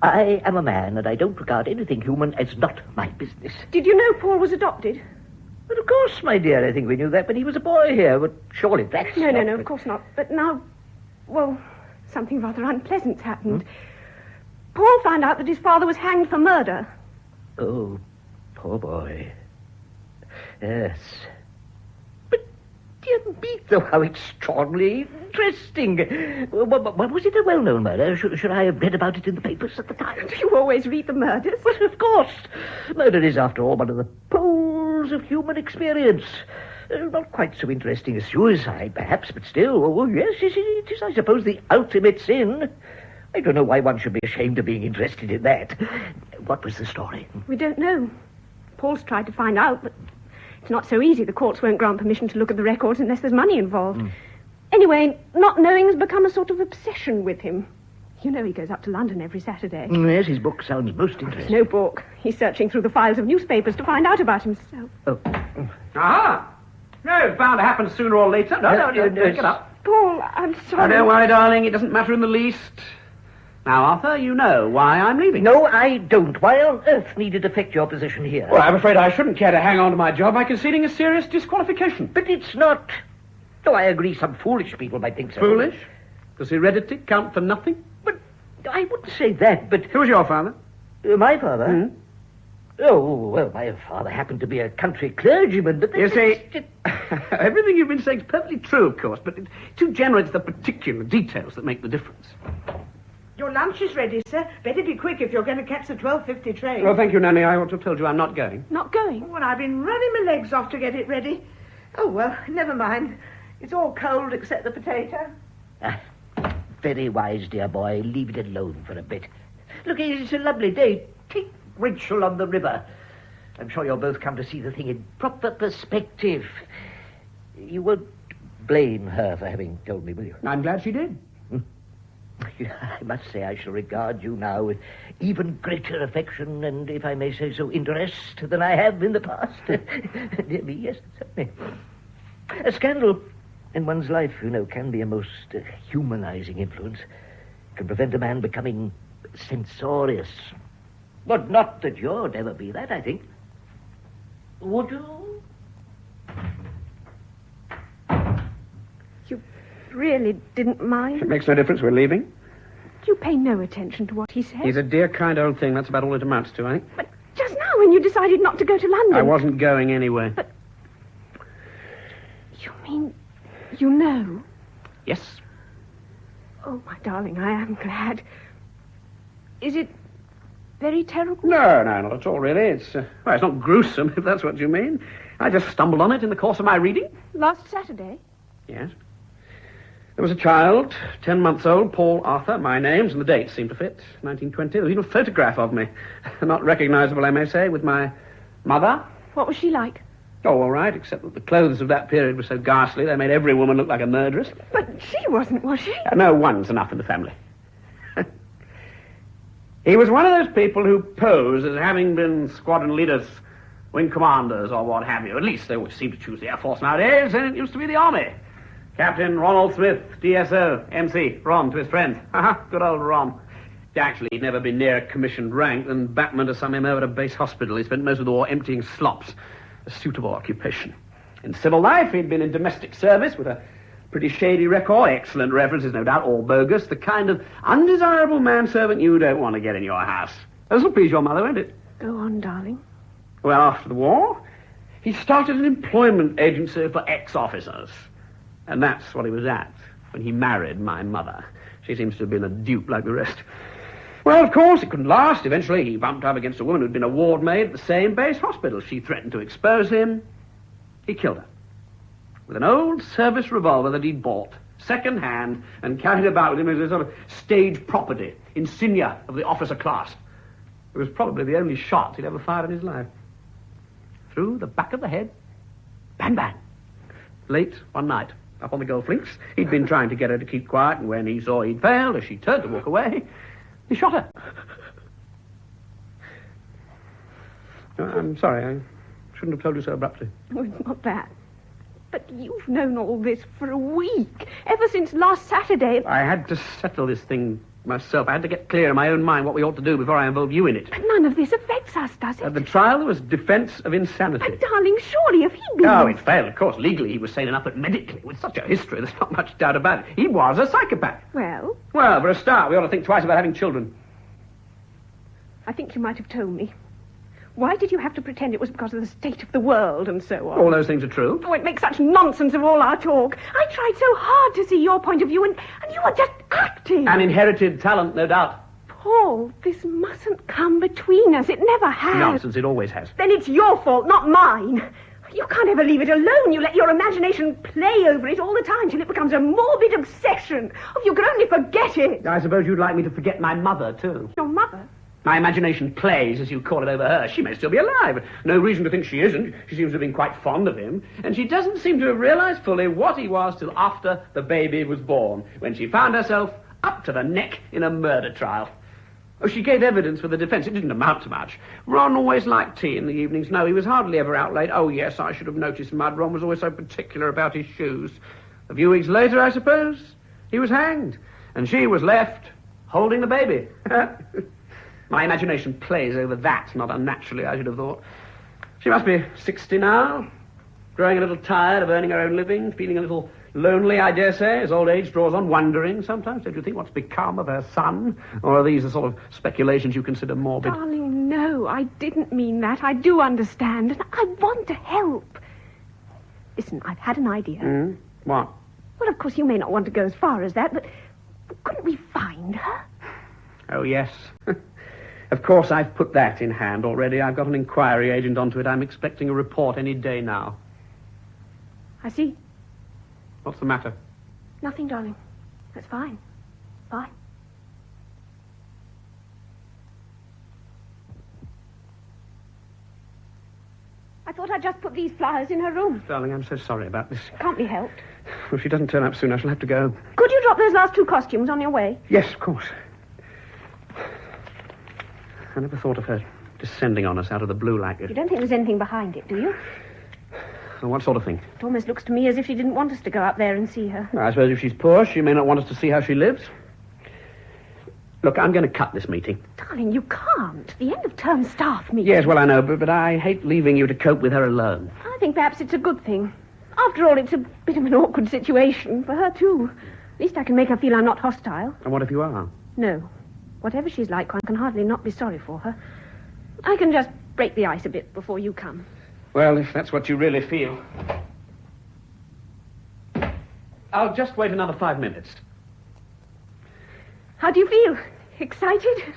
I am a man, and I don't regard anything human as not my business. Did you know Paul was adopted? But of course, my dear, I think we knew that when he was a boy here, but surely that's No, of course not. But now, well, something rather unpleasant's happened. Paul found out that his father was hanged for murder. Oh, poor boy. Yes. But, dear me, though, how extraordinarily interesting. Was it a well-known murder? Should I have read about it in the papers at the time? Do you always read the murders? Well, of course. Murder is, after all, one of the poles of human experience. Not quite so interesting as suicide, perhaps, but still, oh, yes, it is, I suppose, the ultimate sin. I don't know why one should be ashamed of being interested in that. What was the story? We don't know. Paul's tried to find out, but it's not so easy. The courts won't grant permission to look at the records unless there's money involved. Anyway, not knowing has become a sort of obsession with him. You know he goes up to London every Saturday. Yes, his book sounds most interesting. No book. He's searching through the files of newspapers to find out about himself. Oh. Aha! No, it's bound to happen sooner or later. No, get up. Paul, I'm sorry. Don't worry, darling. It doesn't matter in the least. Now, Arthur, you know why I'm leaving. No, I don't. Why on earth need it affect your position here? Well, I'm afraid I shouldn't care to hang on to my job by conceding a serious disqualification. But it's not. No, I agree some foolish people might think so. Foolish? Does heredity count for nothing? But I wouldn't say that, but... Who was your father? My father? Oh, well, my father happened to be a country clergyman, but... You see, everything you've been saying is perfectly true, of course, but too general, it's the particular details that make the difference. Your lunch is ready, sir. Better be quick if you're going to catch the 12:50 train. Well, thank you, Nanny. I ought to have told you I'm not going. Not going? Well, I've been running my legs off to get it ready. Oh, well, never mind. It's all cold except the potato. Very wise, dear boy. Leave it alone for a bit. Look, it's a lovely day. Take Rachel on the river. I'm sure you'll both come to see the thing in proper perspective. You won't blame her for having told me, will you? I'm glad she did. I must say I shall regard you now with even greater affection and, if I may say so, interest than I have in the past. Dear me, yes, certainly. A scandal in one's life, you know, can be a most humanizing influence. It can prevent a man becoming censorious. But not that you'd ever be that, I think. Would you? You really didn't mind? It makes no difference. We're leaving. You pay no attention to what he said. He's a dear, kind old thing. That's about all it amounts to, eh? But just now when you decided not to go to London... I wasn't going anywhere. But... You mean... you know? Yes. Oh, my darling, I am glad. Is it very terrible? No, not at all, really. It's not gruesome, if that's what you mean. I just stumbled on it in the course of my reading. Last Saturday? Yes. There was a child, 10 months old, Paul Arthur. My names and the dates seemed to fit. 1920. There was even a photograph of me. Not recognizable, I may say, with my mother. What was she like? Oh, all right, except that the clothes of that period were so ghastly, they made every woman look like a murderess. But she wasn't, was she? No, one's enough in the family. He was one of those people who pose as having been squadron leaders, wing commanders, or what have you. At least they always seem to choose the Air Force nowadays, and it used to be the Army. Captain Ronald Smith, DSO, MC, Ron to his friends. Good old Ron. Actually, he'd never been near a commissioned rank, and Batman to sum him over at a base hospital. He spent most of the war emptying slops. A suitable occupation. In civil life, he'd been in domestic service with a pretty shady record. Excellent references, no doubt, all bogus. The kind of undesirable manservant you don't want to get in your house. This'll please your mother, won't it? Go on, darling. Well, after the war, he started an employment agency for ex-officers. And that's what he was at when he married my mother. She seems to have been a dupe like the rest. Well, of course, it couldn't last. Eventually, he bumped up against a woman who'd been a ward maid at the same base hospital. She threatened to expose him. He killed her with an old service revolver that he'd bought, second-hand, and carried about with him as a sort of stage property, insignia of the officer class. It was probably the only shot he'd ever fired in his life. Through the back of the head, bang, bang. Late one night, up on the golf links, he'd been trying to get her to keep quiet, and when he saw he'd failed, as she turned to walk away, he shot her. I'm sorry, I shouldn't have told you so abruptly. Oh, it's not that. But you've known all this for a week, ever since last Saturday. I had to settle this thing myself. I had to get clear in my own mind what we ought to do before I involve you in it. But none of this affects us, does it? At the trial, there was defense of insanity. But, darling, surely if he'd been... Oh, it failed, of course. Legally, he was sane enough, but medically, with such a history, there's not much doubt about it. He was a psychopath. Well? Well, for a start, we ought to think twice about having children. I think you might have told me. Why did you have to pretend it was because of the state of the world and so on? All those things are true. Oh, it makes such nonsense of all our talk. I tried so hard to see your point of view, and you were just acting. An inherited talent, no doubt. Paul, this mustn't come between us. It never has. Nonsense, it always has. Then it's your fault, not mine. You can't ever leave it alone. You let your imagination play over it all the time till it becomes a morbid obsession. Oh, you could only forget it. I suppose you'd like me to forget my mother, too. Your mother? My imagination plays, as you call it, over her. She may still be alive. No reason to think she isn't. She seems to have been quite fond of him. And she doesn't seem to have realized fully what he was till after the baby was born, when she found herself up to the neck in a murder trial. Oh, she gave evidence for the defense. It didn't amount to much. Ron always liked tea in the evenings. No, he was hardly ever out late. Oh, yes, I should have noticed Mud. Ron was always so particular about his shoes. A few weeks later, I suppose, he was hanged. And she was left holding the baby. My imagination plays over that, not unnaturally, I should have thought. She must be 60 now, growing a little tired of earning her own living, feeling a little lonely, I dare say, as old age draws on, wondering sometimes, don't you think, what's become of her son? Or are these the sort of speculations you consider morbid? Darling, no, I didn't mean that. I do understand, and I want to help. Listen, I've had an idea. What? Well, of course, you may not want to go as far as that, but couldn't we find her? Oh, yes. Of course, I've put that in hand already. I've got an inquiry agent onto it. I'm expecting a report any day now. I see. What's the matter? Nothing, darling. That's fine. Fine. I thought I'd just put these flowers in her room. Darling, I'm so sorry about this. Can't be helped. If she doesn't turn up soon, I shall have to go. Could you drop swap those last 2 costumes on your way? Yes, of course. I never thought of her descending on us out of the blue like this. You don't think there's anything behind it, do you? Well, what sort of thing? It almost looks to me as if she didn't want us to go up there and see her. I suppose if she's poor, she may not want us to see how she lives. Look, I'm going to cut this meeting. Darling, you can't. The end of term staff meeting. Yes, well, I know, but I hate leaving you to cope with her alone. I think perhaps it's a good thing. After all, it's a bit of an awkward situation for her, too. At least I can make her feel I'm not hostile. And what if you are? No. Whatever she's like, one can hardly not be sorry for her. I can just break the ice a bit before you come. Well, if that's what you really feel. I'll just wait another 5 minutes. How do you feel? Excited?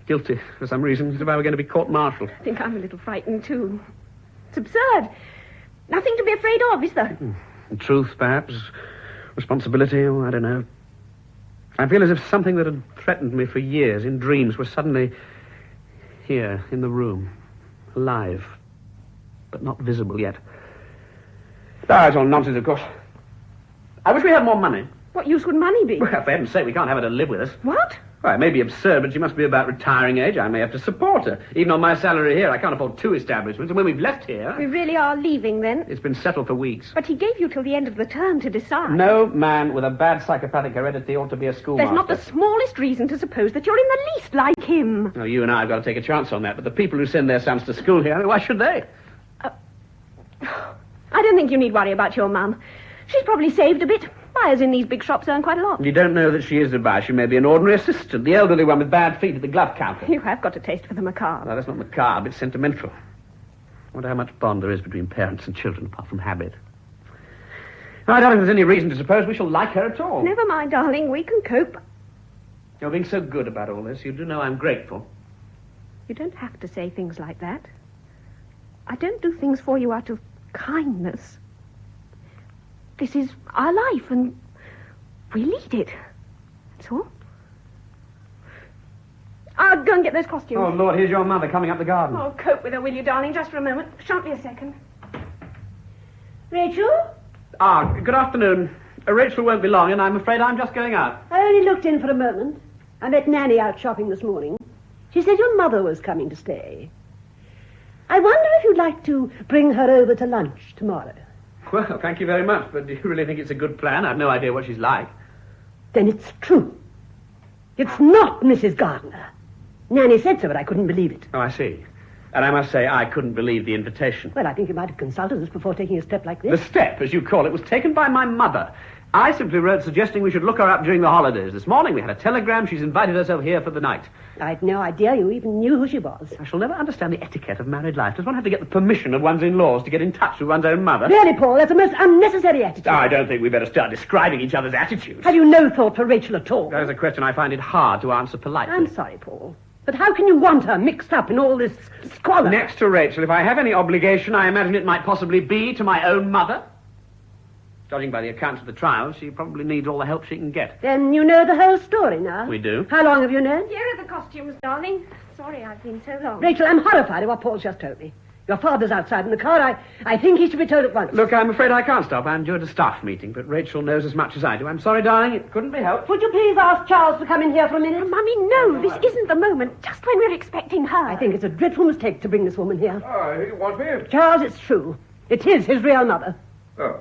Guilty, for some reason, as if I were going to be court-martialed. I think I'm a little frightened, too. It's absurd. Nothing to be afraid of, is there? Truth, perhaps. Responsibility, oh, I don't know. I feel as if something that had threatened me for years in dreams was suddenly here, in the room, alive, but not visible yet. Ah, it's all nonsense, of course. I wish we had more money. What use would money be? Well, for heaven's sake, we can't have her to live with us. What? Well, it may be absurd, but she must be about retiring age. I may have to support her. Even on my salary here, I can't afford 2 establishments. And when we've left here... We really are leaving, then? It's been settled for weeks. But he gave you till the end of the term to decide. No man with a bad psychopathic heredity ought to be a schoolmaster. There's not the smallest reason to suppose that you're in the least like him. No, you and I have got to take a chance on that. But the people who send their sons to school here, I mean, why should they? I don't think you need worry about your mum. She's probably saved a bit. Buyers in these big shops earn quite a lot. You don't know that she is a buyer. She may be an ordinary assistant, the elderly one with bad feet at the glove counter. You have got a taste for the macabre. No, that's not macabre. It's sentimental. I wonder how much bond there is between parents and children, apart from habit. I don't think there's any reason to suppose we shall like her at all. Never mind, darling. We can cope. You're being so good about all this. You do know I'm grateful. You don't have to say things like that. I don't do things for you out of kindness. This is our life, and we lead it. That's all. I'll go and get those costumes. Oh, Lord, here's your mother coming up the garden. Oh, cope with her, will you, darling? Just for a moment. Shan't be a second. Rachel? Good afternoon. Rachel won't be long, and I'm afraid I'm just going out. I only looked in for a moment. I met Nanny out shopping this morning. She said your mother was coming to stay. I wonder if you'd like to bring her over to lunch tomorrow. Well, thank you very much, but do you really think it's a good plan? I've no idea what she's like. Then it's true. It's not Mrs. Gardiner. Nanny said so, but I couldn't believe it. Oh, I see. And I must say, I couldn't believe the invitation. Well, I think you might have consulted us before taking a step like The this. step, as you call it, was taken by my mother. I simply wrote suggesting we should look her up during the holidays. This morning we had a telegram. She's invited herself here for the night. I'd no idea you even knew who she was. I shall never understand the etiquette of married life. Does one have to get the permission of one's in-laws to get in touch with one's own mother? Really, Paul, that's a most unnecessary attitude. I don't think we better start describing each other's attitudes. Have you no thought for Rachel at all? That is a question I find it hard to answer politely. I'm sorry, Paul. But how can you want her mixed up in all this squalor? Next to Rachel, if I have any obligation, I imagine it might possibly be to my own mother. Judging by the accounts of the trial, she probably needs all the help she can get. Then you know the whole story now. We do. How long have you known? Here are the costumes, darling. Sorry I've been so long. Rachel, I'm horrified at what Paul's just told me. Your father's outside in the car. I think he should be told at once. Look, I'm afraid I can't stop. I'm due at a staff meeting, but Rachel knows as much as I do. I'm sorry, darling. It couldn't be helped. Would you please ask Charles to come in here for a minute? Mummy, no, this isn't the moment. Just when we're expecting her. I think it's a dreadful mistake to bring this woman here. Oh, you want me? Charles, it's true. It is his real mother. Oh.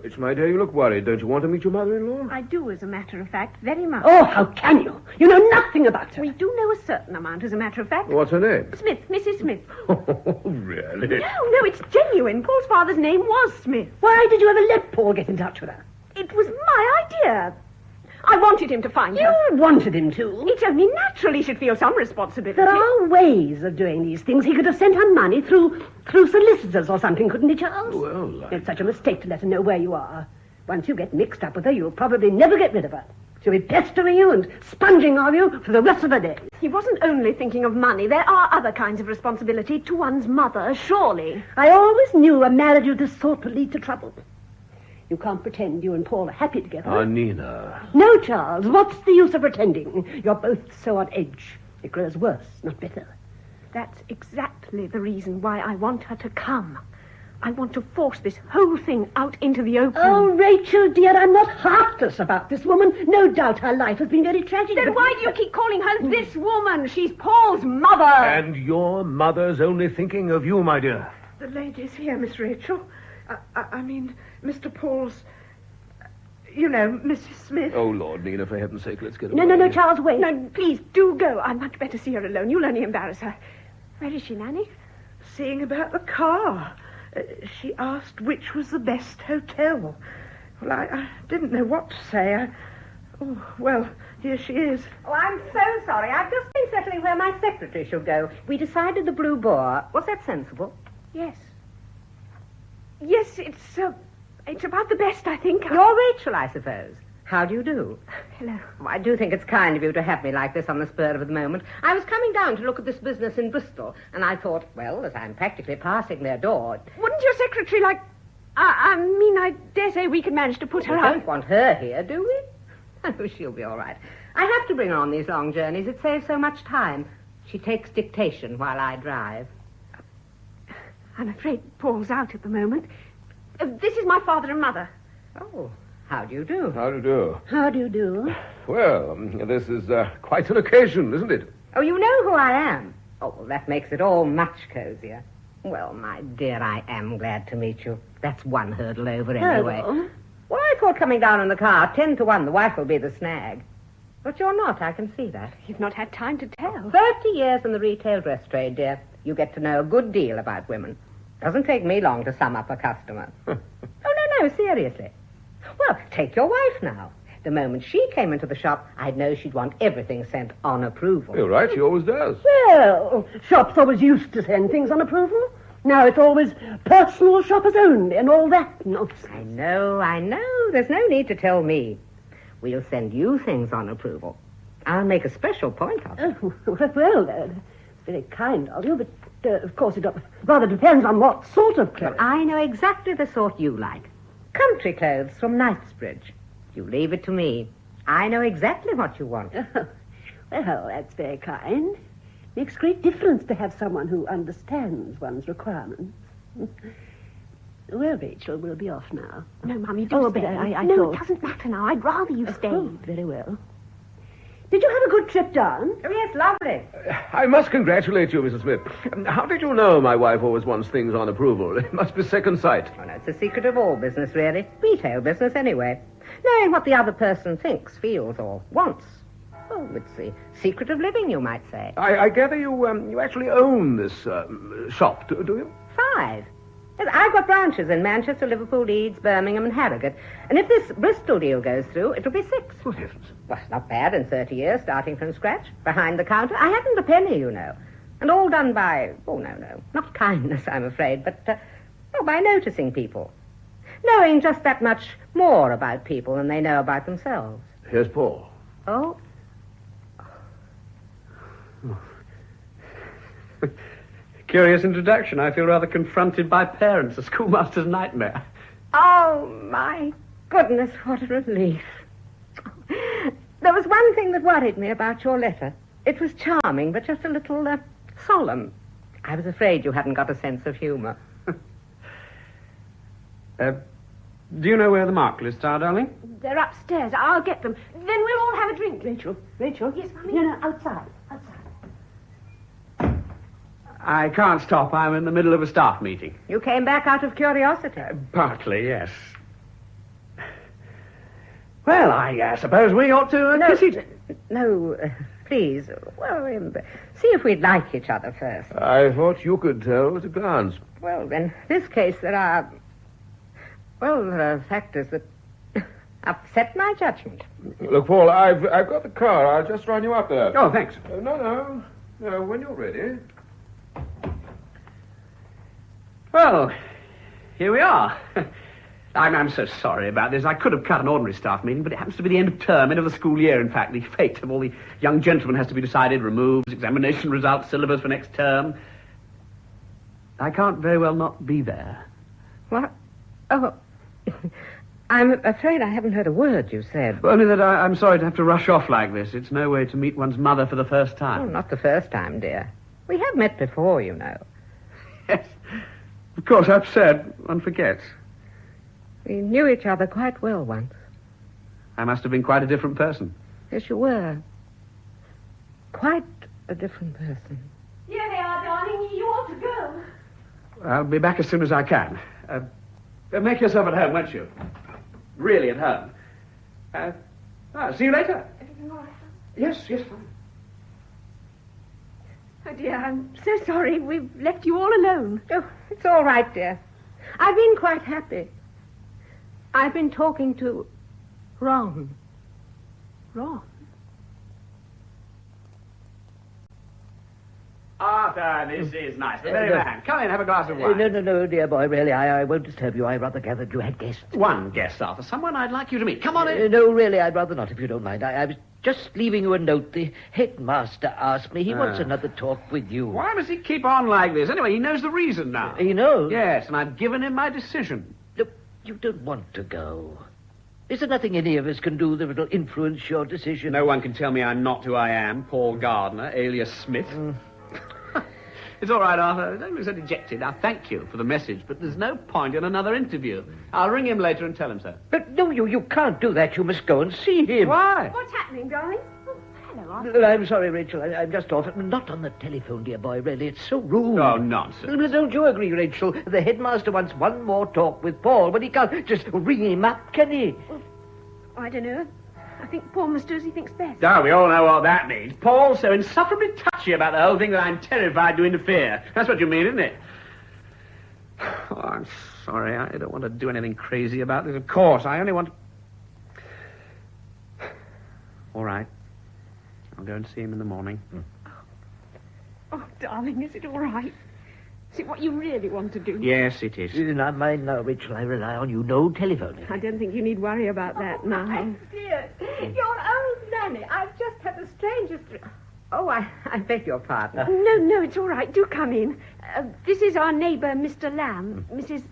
It's my dear, you look worried. Don't you want to meet your mother-in-law? I do, as a matter of fact, very much. Oh, how can you? You know nothing about her. We do know a certain amount, as a matter of fact. What's her name? Smith, Mrs. Smith. Oh, really? No, it's genuine. Paul's father's name was Smith. Why did you ever let Paul get in touch with her? It was my idea. I wanted him to find her. You wanted him to. It's only natural he should feel some responsibility. There are ways of doing these things. He could have sent her money through solicitors or something, couldn't he, Charles? Well, It's such a mistake to let her know where you are. Once you get mixed up with her, you'll probably never get rid of her. She'll be pestering you and sponging on you for the rest of her days. He wasn't only thinking of money. There are other kinds of responsibility to one's mother, surely. I always knew a marriage of this sort would lead to trouble. You can't pretend you and Paul are happy together. Oh, Nina. No, Charles, what's the use of pretending? You're both so on edge. It grows worse, not better. That's exactly the reason why I want her to come. I want to force this whole thing out into the open. Oh, Rachel, dear, I'm not heartless about this woman. No doubt her life has been very tragic. Then why do you keep calling her this woman? She's Paul's mother. And your mother's only thinking of you, my dear. The lady's here, Miss Rachel. I mean, Mr. Paul's... You know, Mrs. Smith. Oh, Lord, Nina, for heaven's sake, let's get away. No, Charles, wait. No, please, do go. I'd much better see her alone. You'll only embarrass her. Where is she, Nanny? Seeing about the car. She asked which was the best hotel. Well, I didn't know what to say. Well, here she is. Oh, I'm so sorry. I've just been settling where my secretary should go. We decided the Blue Boar. Was that sensible? Yes. Yes, it's about the best, I think. You're Rachel, I suppose. How do you do? Hello. Oh, I do think it's kind of you to have me like this on the spur of the moment. I was coming down to look at this business in Bristol, and I thought, well, as I'm practically passing their door... Wouldn't your secretary like... I dare say we can manage to put her We out. don't want her here, do we? Oh, she'll be all right. I have to bring her on these long journeys. It saves so much time. She takes dictation while I drive. I'm afraid Paul's out at the moment. This is my father and mother. Oh, how do you do? How do you do? How do you do? Well, this is quite an occasion, isn't it? Oh, you know who I am. Oh, well, that makes it all much cozier. Well, my dear, I am glad to meet you. That's one hurdle over anyway. Hello. Well, I thought coming down in the car, 10 to 1, the wife will be the snag. But you're not, I can see that. You've not had time to tell. 30 years in the retail dress trade, dear. You get to know a good deal about women. Doesn't take me long to sum up a customer. Oh, no, seriously. Well, take your wife now. The moment she came into the shop, I'd know she'd want everything sent on approval. You're right, she always does. Well, shops always used to send things on approval. Now it's always personal shoppers only and all that nonsense. I know. There's no need to tell me. We'll send you things on approval. I'll make a special point of it. Oh, well, it's very kind of you, but of course it rather depends on what sort of clothes. Well, I know exactly the sort you like. Country clothes from Knightsbridge. You leave it to me. I know exactly what you want. Well, that's very kind. Makes great difference to have someone who understands one's requirements. Well, Rachel, we'll be off now. No, Mummy, do Oh, stay. but I no, thought... it doesn't matter now. I'd rather you stayed. Oh, very well. Did you have a good trip down? Oh, yes, lovely. I must congratulate you, Mrs. Smith. How did you know my wife always wants things on approval? It must be second sight. Oh, no, it's the secret of all business, really. Retail business, anyway. Knowing what the other person thinks, feels, or wants. Oh, it's the secret of living, you might say. I gather you actually own this shop, do you? 5. Yes, I've got branches in Manchester, Liverpool, Leeds, Birmingham, and Harrogate. And if this Bristol deal goes through, it'll be 6. Good heavens. Well, not bad in 30 years, starting from scratch, behind the counter. I hadn't a penny, you know. And all done by, not kindness, I'm afraid, but by noticing people. Knowing just that much more about people than they know about themselves. Here's Paul. Oh? Curious introduction. I feel rather confronted by parents, a schoolmaster's nightmare. Oh, my goodness, what a relief. There was one thing that worried me about your letter. It was charming, but just a little solemn. I was afraid you hadn't got a sense of humour. Do you know where the mark lists are, darling? They're upstairs. I'll get them. Then we'll all have a drink. Rachel? Yes, Mummy? No, outside. I can't stop. I'm in the middle of a staff meeting. You came back out of curiosity. Partly, yes. Well, I suppose we ought to kiss each... No, please. Well, see if we'd like each other first. I thought you could tell at a glance. Well, in this case, there are factors that upset my judgment. Look, Paul, I've got the car. I'll just run you up there. Oh, thanks. No, when you're ready. Well, here we are. I'm so sorry about this. I could have cut an ordinary staff meeting, but it happens to be the end of term, end of the school year, in fact. The fate of all the young gentlemen has to be decided, removes, examination results, syllabus for next term. I can't very well not be there. What? Oh, I'm afraid I haven't heard a word you said. Only that I'm sorry to have to rush off like this. It's no way to meet one's mother for the first Oh, time. not the first time, dear. We have met before, you know. Yes. Of course, absurd. One forgets. We knew each other quite well once. I must have been quite a different person. Yes, you were. Quite a different person. Here they are, darling. You ought to go. I'll be back as soon as I can. Make yourself at home, won't you? Really at home. See you later. Everything all right? Yes, fine. Oh, dear, I'm so sorry. We've left you all alone. Oh, it's all right, dear. I've been quite happy. I've been talking to Ron. Ron? Arthur, this is nice. The very man. Come in, have a glass of wine. No, dear boy, really, I won't disturb you. I rather gathered you had guests. One guest, Arthur. Someone I'd like you to meet. Come on in. No, really, I'd rather not, if you don't mind. I was just leaving you a note. The headmaster asked me. He wants another talk with you. Why must he keep on like this? Anyway, he knows the reason now. He knows? Yes, and I've given him my decision. Look, you don't want to go. Is there nothing any of us can do that will influence your decision? No one can tell me I'm not who I am, Paul Gardiner, alias Smith. It's all right, Arthur. Don't be so dejected. Now, thank you for the message, but there's no point in another interview. I'll ring him later and tell him so. But no, you can't do that. You must go and see him. Why? What's happening, darling? Oh, hello, Arthur. Well, I'm sorry, Rachel. I'm just off. Not on the telephone, dear boy, really. It's so rude. Oh, nonsense. Well, don't you agree, Rachel? The headmaster wants one more talk with Paul, but he can't just ring him up, can he? Well, I don't know. I think Paul must do as he thinks best. Oh, we all know what that means. Paul's so insufferably touchy about the whole thing that I'm terrified to interfere. That's what you mean, isn't it? Oh, I'm sorry. I don't want to do anything crazy about this. Of course, I only want to... All right. I'll go and see him in the morning. Oh, darling, is it all right? Is it what you really want to do? Yes, it is. Not mine now, Rachel. I rely on you. No telephoning. I don't think you need worry about that now. Dear, your old Nanny. I've just had the strangest... Oh, I beg your pardon. No, it's all right. Do come in. This is our neighbour, Mr. Lamb. Mrs...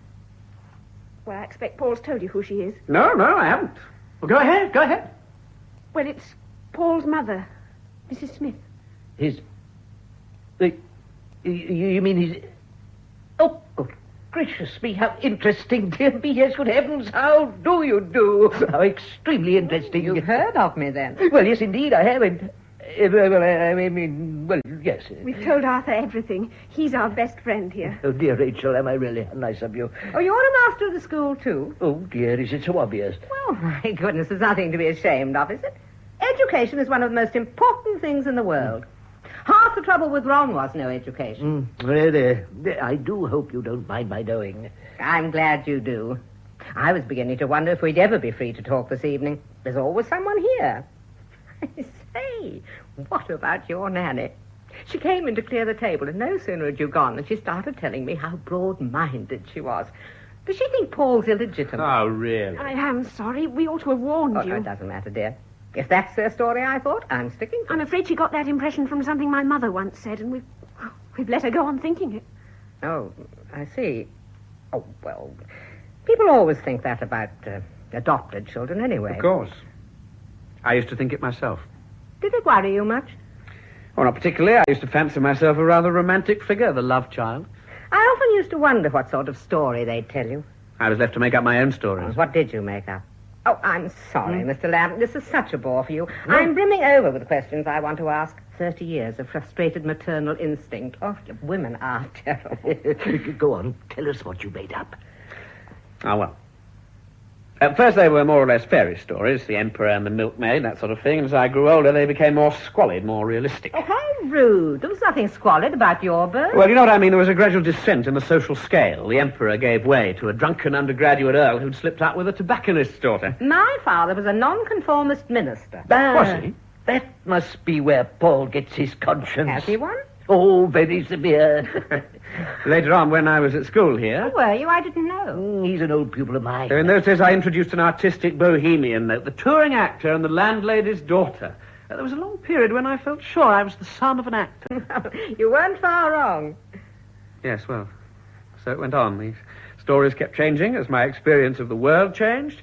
Well, I expect Paul's told you who she is. No, I haven't. Well, go ahead. Well, it's Paul's mother, Mrs. Smith. You mean his... Oh, good gracious me, how interesting, dear me. Yes, good heavens, how do you do? How extremely interesting. You've heard of me, then? Well, yes, indeed, I have. And, yes. We've told Arthur everything. He's our best friend here. Oh, dear Rachel, am I really nice of you? Oh, you're a master of the school, too? Oh, dear, is it so obvious? Well, my goodness, there's nothing to be ashamed of, is it? Education is one of the most important things in the world. Half the trouble with Ron was no education. Really? I do hope you don't mind my knowing. I'm glad you do. I was beginning to wonder if we'd ever be free to talk this evening. There's always someone here. I say, what about your Nanny? She came in to clear the table, and no sooner had you gone than she started telling me how broad-minded she was. Does she think Paul's illegitimate? Oh, really? I am sorry. We ought to have warned Oh, you. no, it doesn't matter, dear. If that's their story, I thought, I'm sticking to it. I'm afraid she got that impression from something my mother once said, and we've let her go on thinking it. Oh, I see. Oh, well, people always think that about adopted children anyway. Of course. I used to think it myself. Did it worry you much? Oh, not particularly. I used to fancy myself a rather romantic figure, the love child. I often used to wonder what sort of story they'd tell you. I was left to make up my own stories. What did you make up? Oh, I'm sorry, Mr. Lamb. This is such a bore for you. I'm brimming over with questions I want to ask. 30 years of frustrated maternal instinct. Oh, women are terrible. Go on, tell us what you made up. Oh, well. At first they were more or less fairy stories, the emperor and the milkmaid, that sort of thing. And as I grew older, they became more squalid, more realistic. Oh, how rude. There was nothing squalid about your birth. Well, you know what I mean? There was a gradual descent in the social scale. The emperor gave way to a drunken undergraduate earl who'd slipped out with a tobacconist's daughter. My father was a nonconformist minister. Was he? That must be where Paul gets his conscience. Has he one? Oh, very severe. Later on, when I was at school here... Who were you? I didn't know. He's an old pupil of mine. In those days, I introduced an artistic bohemian, the touring actor and the landlady's daughter. There was a long period when I felt sure I was the son of an actor. You weren't far wrong. Yes, well, so it went on. These stories kept changing as my experience of the world changed.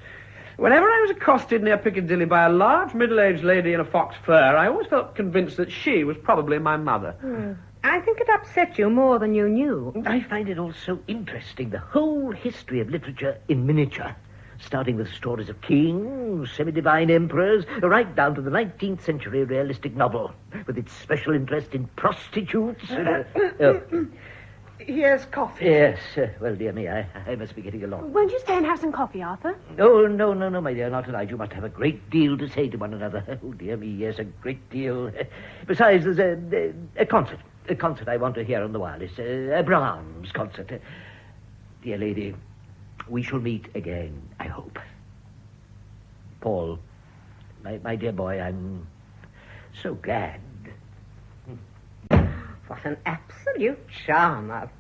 Whenever I was accosted near Piccadilly by a large middle-aged lady in a fox fur, I always felt convinced that she was probably my mother. I think it upset you more than you knew. I find it all so interesting, the whole history of literature in miniature. Starting with stories of kings, semi-divine emperors, right down to the 19th century realistic novel, with its special interest in prostitutes. Here's coffee. Yes, well, dear me, I must be getting along. Won't you stay and have some coffee, Arthur? Oh, no, my dear, not tonight. You must have a great deal to say to one another. Oh, dear me, yes, a great deal. Besides, there's a concert. A concert I want to hear on the wireless. A Brahms concert. Dear lady, we shall meet again, I hope. Paul, my dear boy, I'm so glad. What an absolute charmer.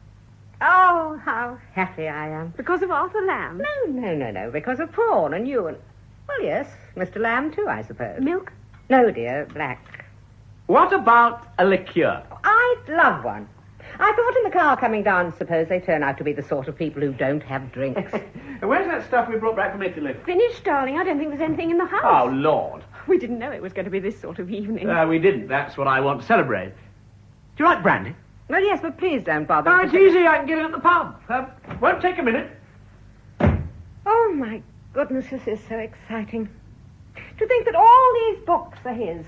Oh, how happy I am. Because of Arthur Lamb? No, because of Paul and you and... Well, yes, Mr. Lamb too, I suppose. Milk? No, dear, black. What about a liqueur? I'd love one. I thought in the car coming down, suppose they turn out to be the sort of people who don't have drinks. Where's that stuff we brought back from Italy? Finished, darling. I don't think there's anything in the house. Oh, Lord. We didn't know it was going to be this sort of evening. We didn't. That's what I want to celebrate. Do you like brandy? Well, yes, but please don't bother. Oh, it's easy. I can get it at the pub. Won't take a minute. Oh, my goodness, this is so exciting. To think that all these books are his.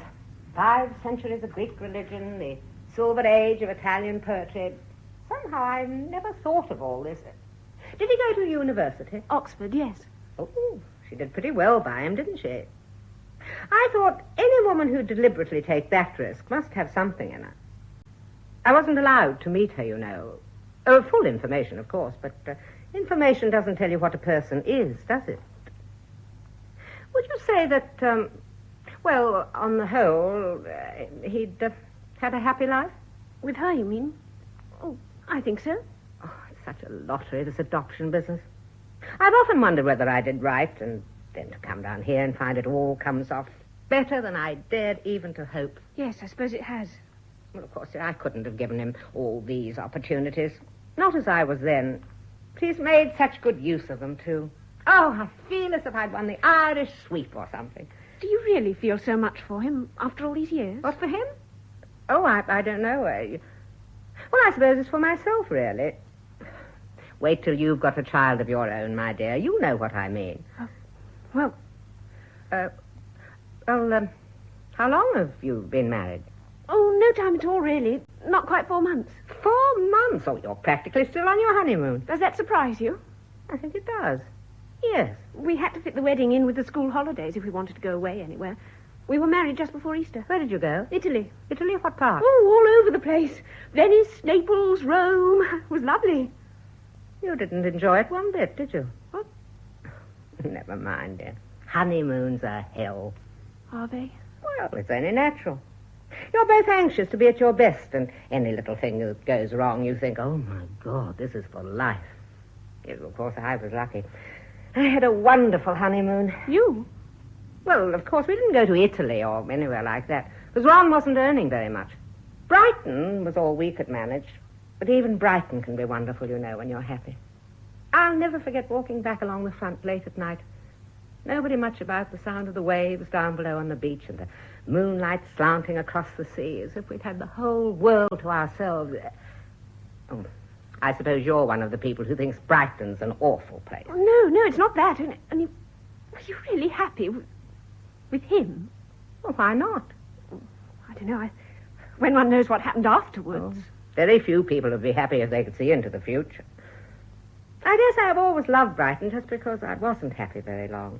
5 centuries of Greek religion, the Silver Age of Italian poetry. Somehow I've never thought of all this. Did he go to university? Oxford, yes. Oh, she did pretty well by him, didn't she? I thought any woman who'd deliberately take that risk must have something in her. I wasn't allowed to meet her, you know. Oh, full information, of course, but information doesn't tell you what a person is, does it? Would you say that, well, on the whole, he'd had a happy life? With her, you mean? Oh, I think so. Oh, it's such a lottery, this adoption business. I've often wondered whether I did right, and then to come down here and find it all comes off better than I dared even to hope. Yes, I suppose it has. Well, of course, I couldn't have given him all these opportunities. Not as I was then. But he's made such good use of them, too. Oh, I feel as if I'd won the Irish sweep or something. Do you really feel so much for him after all these years? What, for him? Oh, I don't know. Well, I suppose it's for myself, really. Wait till you've got a child of your own, my dear. You know what I mean. Well, how long have you been married? oh, no time at all, really. Not quite 4 months. 4 months? Oh, you're practically still on your honeymoon. Does that surprise you? I think it does. Yes. We had to fit the wedding in with the school holidays if we wanted to go away anywhere. We were married just before Easter. Where did you go? Italy. Italy? What part? Oh, all over the place. Venice, Naples, Rome. It was lovely. You didn't enjoy it one bit, did you? What? Never mind, dear. Honeymoons are hell. Are they? Well, it's only natural. You're both anxious to be at your best, and any little thing that goes wrong, you think, oh, my God, this is for life. Yes, of course, I was lucky. I had a wonderful honeymoon. You? Well, of course, we didn't go to Italy or anywhere like that, because Ron wasn't earning very much. Brighton was all we could manage, but even Brighton can be wonderful, you know, when you're happy. I'll never forget walking back along the front late at night. Nobody much about, the sound of the waves down below on the beach and the moonlight slanting across the sea as if we'd had the whole world to ourselves. Oh, I suppose you're one of the people who thinks Brighton's an awful place. Oh, no, it's not that. And were you really happy with him? Well, why not? I don't know. When one knows what happened afterwards. Oh, very few people would be happy if they could see into the future. I guess I've always loved Brighton just because I wasn't happy very long.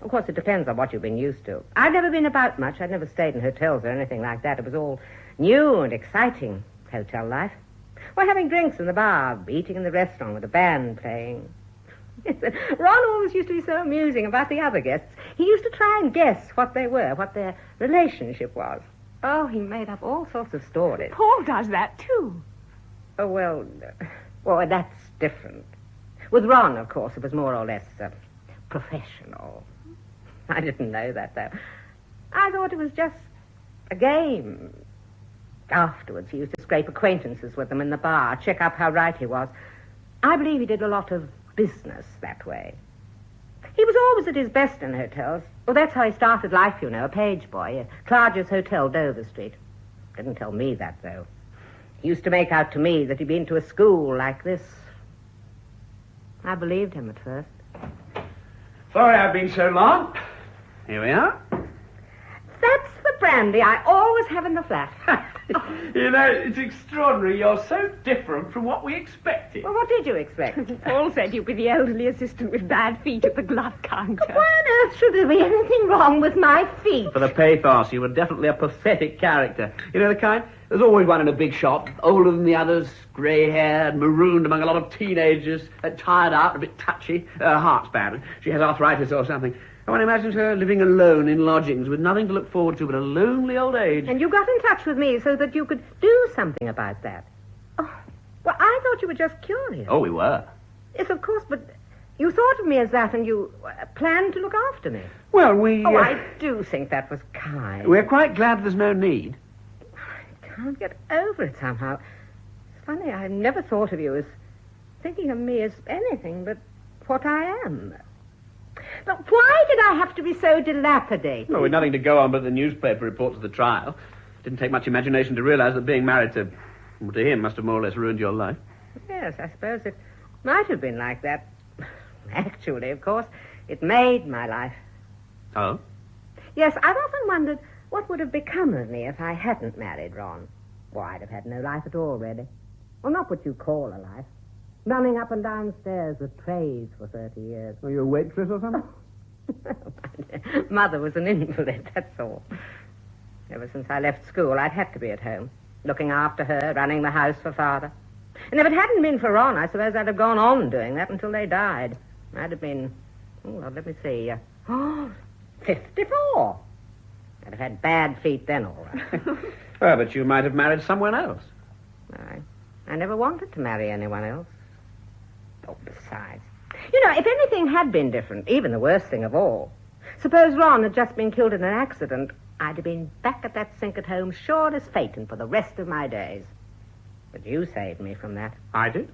Of course, it depends on what you've been used to. I'd never been about much. I'd never stayed in hotels or anything like that. It was all new and exciting, hotel life. Or having drinks in the bar, eating in the restaurant with a band playing. Ron always used to be so amusing about the other guests. He used to try and guess what they were, what their relationship was. Oh, he made up all sorts of stories. Paul does that, too. Oh, well, that's different. With Ron, of course, it was more or less professional. I didn't know that, though. I thought it was just a game. Afterwards, he used to scrape acquaintances with them in the bar, check up how right he was. I believe he did a lot of business that way. He was always at his best in hotels. Well, that's how he started life, you know, a page boy at Clarges Hotel, Dover Street. Didn't tell me that, though. He used to make out to me that he'd been to a school like this. I believed him at first. Sorry I've been so long. Here we are. That's the brandy I always have in the flat. You know, it's extraordinary. You're so different from what we expected. Well, what did you expect? Paul said you'd be the elderly assistant with bad feet at the glove counter. Why on earth should there be anything wrong with my feet? For the pathos, you were definitely a pathetic character. You know the kind? There's always one in a big shop, older than the others, grey-haired, marooned among a lot of teenagers, tired out, a bit touchy, her heart's bad. She has arthritis or something. One imagines her living alone in lodgings with nothing to look forward to but a lonely old age. And you got in touch with me so that you could do something about that. Oh, well, I thought you were just curious. Oh, we were. Yes, of course, but you thought of me as that and you planned to look after me. Well, we... Oh, I do think that was kind. We're quite glad there's no need. I can't get over it somehow. It's funny, I never thought of you as thinking of me as anything but what I am. But why did I have to be so dilapidated? Well, with nothing to go on but the newspaper reports of the trial. Didn't take much imagination to realize that being married to him must have more or less ruined your life. Yes, I suppose it might have been like that. Actually, of course, it made my life. Oh? Yes, I've often wondered what would have become of me if I hadn't married Ron. Well, I'd have had no life at all, really. Well, not what you call a life. Running up and down stairs with trays for 30 years. Were you a waitress or something? Mother was an invalid, that's all. Ever since I left school, I'd had to be at home, looking after her, running the house for Father. And if it hadn't been for Ron, I suppose I'd have gone on doing that until they died. I'd have been, well, let me see, 54. I'd have had bad feet then, all right. Well, but you might have married someone else. I never wanted to marry anyone else. Oh, besides. You know, if anything had been different, even the worst thing of all, suppose Ron had just been killed in an accident, I'd have been back at that sink at home, sure as fate, and for the rest of my days. But you saved me from that. I did?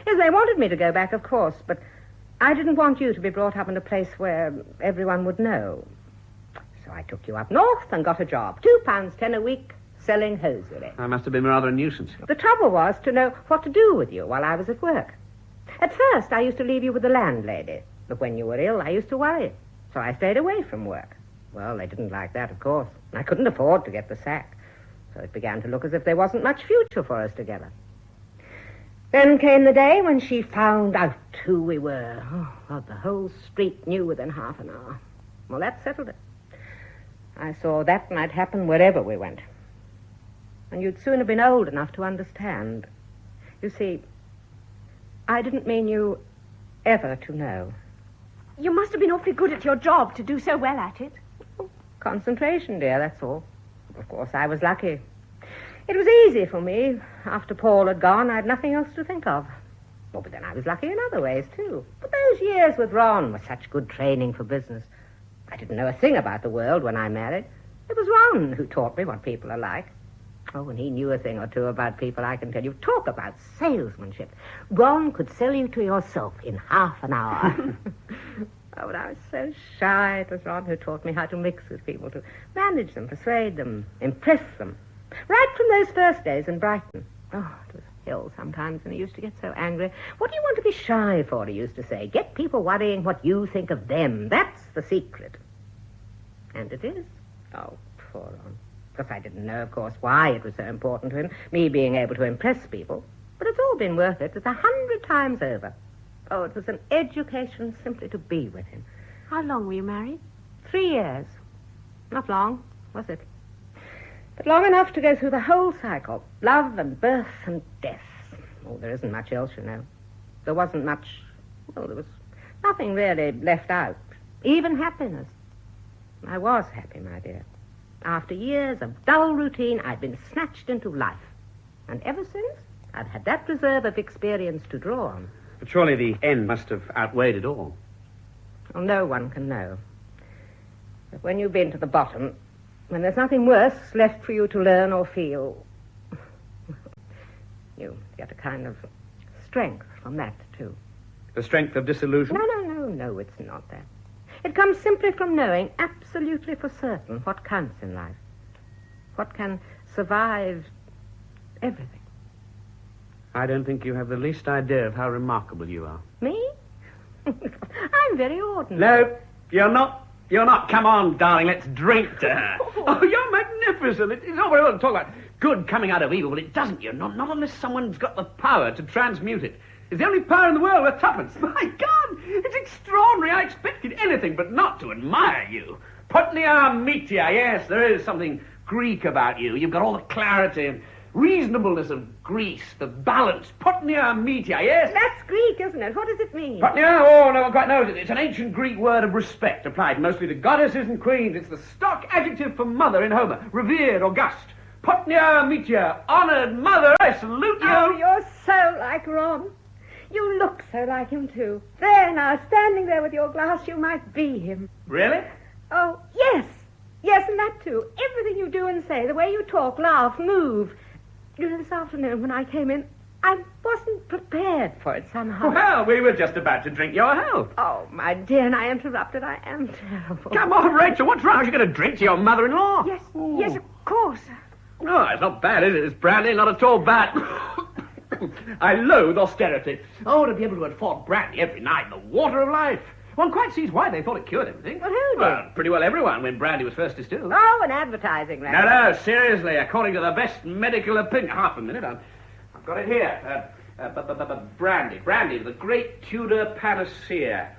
Yes, they wanted me to go back, of course, but I didn't want you to be brought up in a place where everyone would know. So I took you up north and got a job. £2.10 a week, selling hosiery. I must have been rather a nuisance. The trouble was to know what to do with you while I was at work. At first, I used to leave you with the landlady, but when you were ill, I used to worry. So I stayed away from work. Well, they didn't like that, of course. I couldn't afford to get the sack. So it began to look as if there wasn't much future for us together. Then came the day when she found out who we were. Oh, the whole street knew within half an hour. Well, that settled it. I saw that might happen wherever we went. And you'd soon have been old enough to understand. You see, I didn't mean you ever to know. You must have been awfully good at your job to do so well at it. Concentration, dear, that's all. Of course, I was lucky. It was easy for me. After Paul had gone, I'd nothing else to think of. Well, but then I was lucky in other ways, too. But those years with Ron were such good training for business. I didn't know a thing about the world when I married. It was Ron who taught me what people are like. Oh, and he knew a thing or two about people, I can tell you. Talk about salesmanship. Ron could sell you to yourself in half an hour. Oh, but I was so shy. It was Ron who taught me how to mix with people, to manage them, persuade them, impress them. Right from those first days in Brighton. Oh, it was hell sometimes, and he used to get so angry. What do you want to be shy for, he used to say. Get people worrying what you think of them. That's the secret. And it is. Oh, poor Ron. Because I didn't know, of course, why it was so important to him, me being able to impress people. But it's all been worth it. It's 100 times over. Oh, it was an education simply to be with him. How long were you married? 3 years. Not long, was it? But long enough to go through the whole cycle. Love and birth and death. Oh, there isn't much else, you know. There wasn't much... Well, there was nothing really left out. Even happiness. I was happy, my dear. After years of dull routine, I'd been snatched into life. And ever since, I've had that reserve of experience to draw on. But surely the end must have outweighed it all. Well, no one can know. But when you've been to the bottom, when there's nothing worse left for you to learn or feel, you get a kind of strength from that, too. The strength of disillusion? No, it's not that. It comes simply from knowing absolutely for certain what counts in life. What can survive everything. I don't think you have the least idea of how remarkable you are. Me? I'm very ordinary. No, you're not. You're not. Come on, darling, let's drink to her. Oh, you're magnificent. It's all very well to talk about good coming out of evil, but it doesn't, not unless someone's got the power to transmute it. It's the only power in the world worth tuppence. My God, it's extraordinary. I expected anything but not to admire you. Putnia metia, yes, there is something Greek about you. You've got all the clarity and reasonableness of Greece, the balance. Putnia metia, yes. That's Greek, isn't it? What does it mean? Putnia? Oh, no one quite knows it. It's an ancient Greek word of respect applied mostly to goddesses and queens. It's the stock adjective for mother in Homer. Revered, august. Putnia metia, honoured mother, I salute you. Oh, you're so like Ron. You look so like him, too. There now, standing there with your glass, you might be him. Really? Oh, yes. Yes, and that, too. Everything you do and say, the way you talk, laugh, move. You know, this afternoon when I came in, I wasn't prepared for it somehow. Well, we were just about to drink your health. Oh, my dear, and I interrupted. I am terrible. Come on, Rachel, what's wrong? You're going to drink to your mother-in-law? Yes, yes, of course. Oh, it's not bad, is it? It's brandy, not at all bad. I loathe austerity. Oh, to be able to afford brandy every night, the water of life. One quite sees why they thought it cured everything. Well, who did? Well, pretty well everyone when brandy was first distilled. Oh, an advertising record. No, seriously, according to the best medical opinion. Half a minute, I've got it here. Brandy, the great Tudor panacea.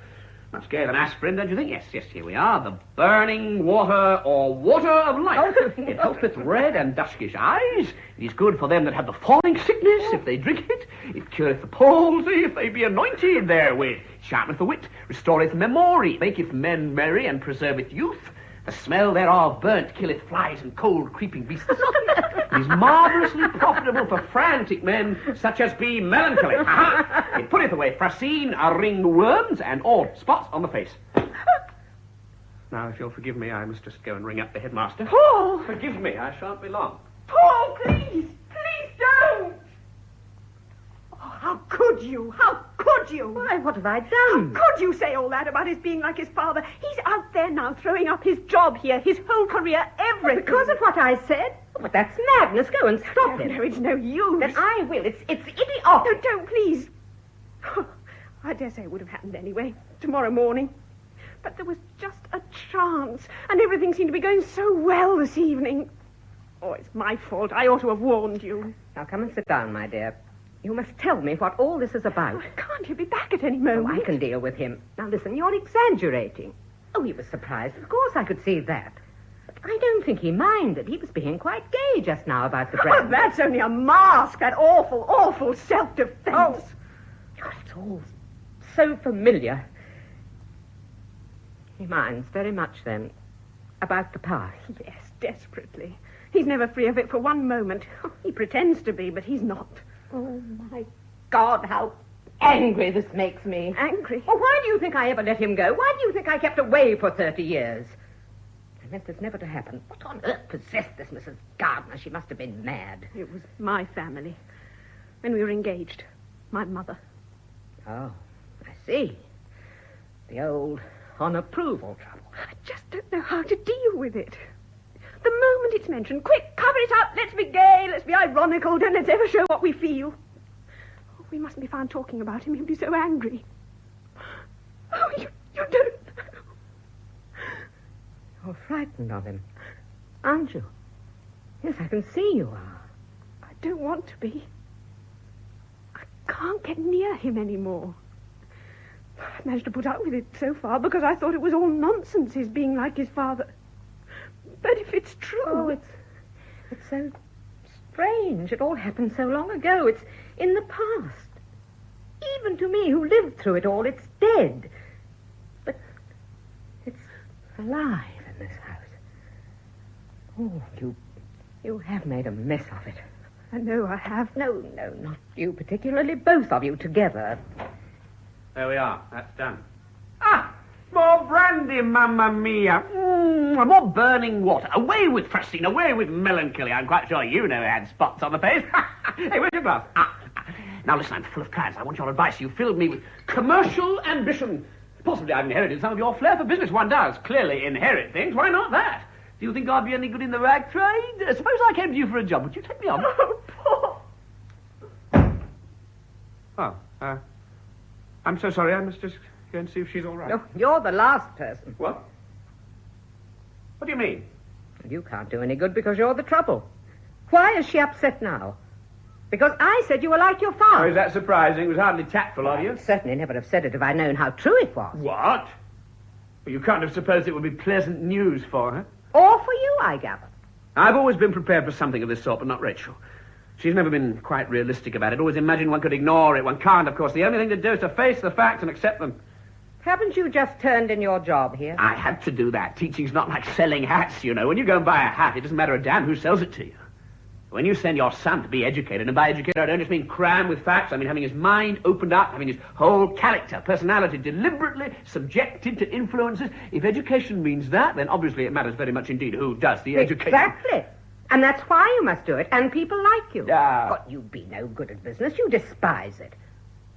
Much gayer than aspirin, don't you think? Yes, here we are. The burning water or water of life. It helpeth red and duskish eyes. It is good for them that have the falling sickness, if they drink it. It cureth the palsy, if they be anointed therewith. Sharpeneth the wit, restoreth memory, maketh men merry, and preserveth youth. The smell thereof burnt killeth flies and cold creeping beasts. It is marvellously profitable for frantic men, such as be melancholy. It putteth away fracine, ringed worms, and all spots on the face. Now, if you'll forgive me, I must just go and ring up the headmaster. Paul! Forgive me, I shan't be long. Paul, please! Please don't! Oh, how could you? How could you? Why, what have I done? How could you say all that about his being like his father? He's out there now throwing up his job here, his whole career, everything. Because of what I said? Oh, but that's madness. Go and stop him. No, it's no use. Then I will. It's idiotic. No, don't, please. I dare say it would have happened anyway, tomorrow morning. But there was just a chance, and everything seemed to be going so well this evening. Oh, it's my fault. I ought to have warned you. Now, come and sit down, my dear. You must tell me what all this is about. Oh, can't he be back at any Oh, moment? I can deal with him. Now, listen, you're exaggerating. Oh, he was surprised. Of course I could see that. But I don't think he minded. He was being quite gay just now about the Well, brand. that's only a mask, that awful, awful self-defense. Oh. God, it's all so familiar. He minds very much, then, about the past. Yes, desperately. He's never free of it for one moment. He pretends to be, but he's not. Oh, my God, how angry this makes me. Angry? Well, why do you think I ever let him go? Why do you think I kept away for 30 years? I meant this never to happen. What on earth possessed this Mrs. Gardiner? She must have been mad. It was my family. When we were engaged. My mother. Oh, I see. The old on-approval trouble. I just don't know how to deal with it. The moment it's mentioned, quick, cover it up. Let's be gay, let's be ironical. Don't let's ever show what we feel. Oh, we mustn't be found talking about him. He'll be so angry. Oh, you don't. You're frightened of him, aren't you? Yes, I can see you are. I don't want to be. I can't get near him anymore. I've managed to put up with it so far because I thought it was all nonsense, his being like his father. But if it's true... Oh, it's so strange. It all happened so long ago. It's in the past. Even to me, who lived through it all, it's dead. But it's alive in this house. Oh, you have made a mess of it. I know I have. No, not you particularly. Both of you together. There we are. That's done. Ah! More brandy, mamma mia. More burning water. Away with fracine, away with melancholy. I'm quite sure you never had spots on the face. Hey, where's your glass? Now listen, I'm full of plans. I want your advice. You filled me with commercial ambition. Possibly I've inherited some of your flair for business. One does clearly inherit things. Why not that? Do you think I'd be any good in the rag trade? Suppose I came to you for a job. Would you take me on? Oh, Paul. Oh, I'm so sorry. I must just go and see if she's all right. No, you're the last person. What? What do you mean? You can't do any good because you're the trouble. Why is she upset now? Because I said you were like your father. Oh, is that surprising? It was hardly tactful of you. I'd certainly never have said it if I'd known how true it was. What? Well, you can't have supposed it would be pleasant news for her. Or for you, I gather. I've always been prepared for something of this sort, but not Rachel. She's never been quite realistic about it. Always imagined one could ignore it. One can't, of course. The only thing to do is to face the facts and accept them. Haven't you just turned in your job here? I had to do that. Teaching's not like selling hats, you know. When you go and buy a hat, it doesn't matter a damn who sells it to you. When you send your son to be educated, and by educated I don't just mean crammed with facts, I mean having his mind opened up, having his whole character, personality deliberately subjected to influences. If education means that, then obviously it matters very much indeed who does the education. Exactly. And that's why you must do it, and people like you. Ah. But you'd be no good at business. You despise it.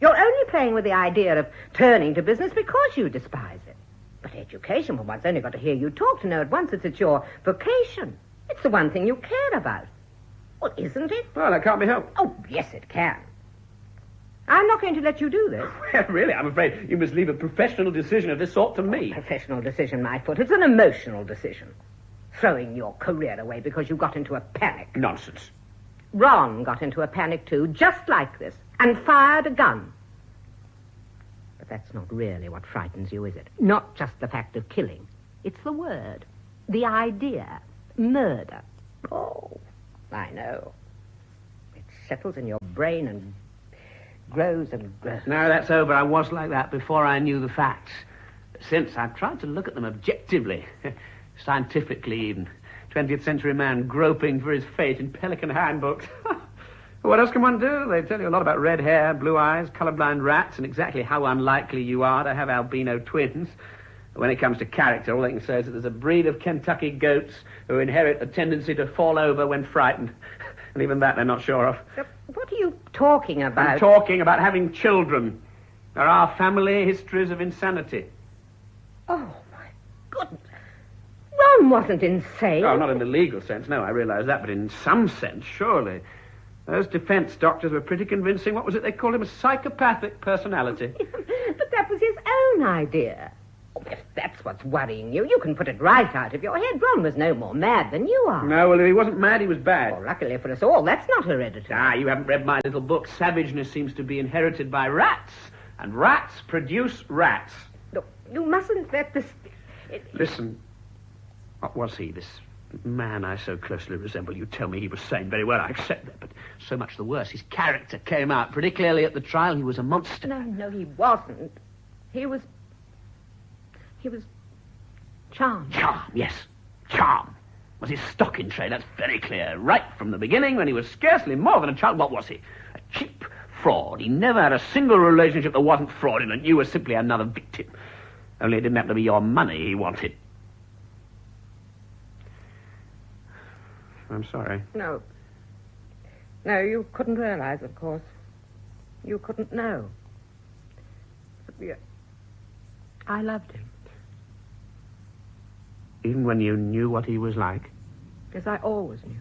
You're only playing with the idea of turning to business because you despise it. But education, well, one's only got to hear you talk to know at once that it's your vocation. It's the one thing you care about. Well, isn't it? Well, that can't be helped. Oh, yes, it can. I'm not going to let you do this. Well, really, I'm afraid you must leave a professional decision of this sort to me. Professional decision, my foot. It's an emotional decision. Throwing your career away because you got into a panic. Nonsense. Ron got into a panic, too, just like this, and fired a gun. But that's not really what frightens you, is it? Not just the fact of killing. It's the word, the idea, murder. Oh, I know. It settles in your brain and grows and grows. No, that's over. I was like that before I knew the facts. Since, I've tried to look at them objectively, scientifically even. 20th century man groping for his fate in Pelican handbooks. What else can one do? They tell you a lot about red hair, blue eyes, colourblind rats, and exactly how unlikely you are to have albino twins. But when it comes to character, all they can say is that there's a breed of Kentucky goats who inherit a tendency to fall over when frightened. And even that they're not sure of. What are you talking about? I'm talking about having children. There are family histories of insanity. Oh, my goodness. Ron wasn't insane. Oh, not in the legal sense, no, I realise that, but in some sense, surely. Those defence doctors were pretty convincing. What was it they called him? A psychopathic personality. But that was his own idea. Oh, if that's what's worrying you, you can put it right out of your head. Ron was no more mad than you are. No, well, if he wasn't mad, he was bad. Well, luckily for us all, that's not hereditary. Ah, you haven't read my little book. Savageness seems to be inherited by rats, and rats produce rats. Look, you mustn't let this... Listen, what was he, this man I so closely resemble? You tell me he was sane. Very well, I accept that, but so much the worse. His character came out pretty clearly at the trial. He was a monster. No, he wasn't. He was charm. Charm, yes. Charm was his stock in trade. That's very clear. Right from the beginning, when he was scarcely more than a child, what was he? A cheap fraud. He never had a single relationship that wasn't fraudulent. You were simply another victim. Only it didn't happen to be your money he wanted. I'm sorry. No, you couldn't realize, of course. You couldn't know. But I loved him. Even when you knew what he was like? As I always knew.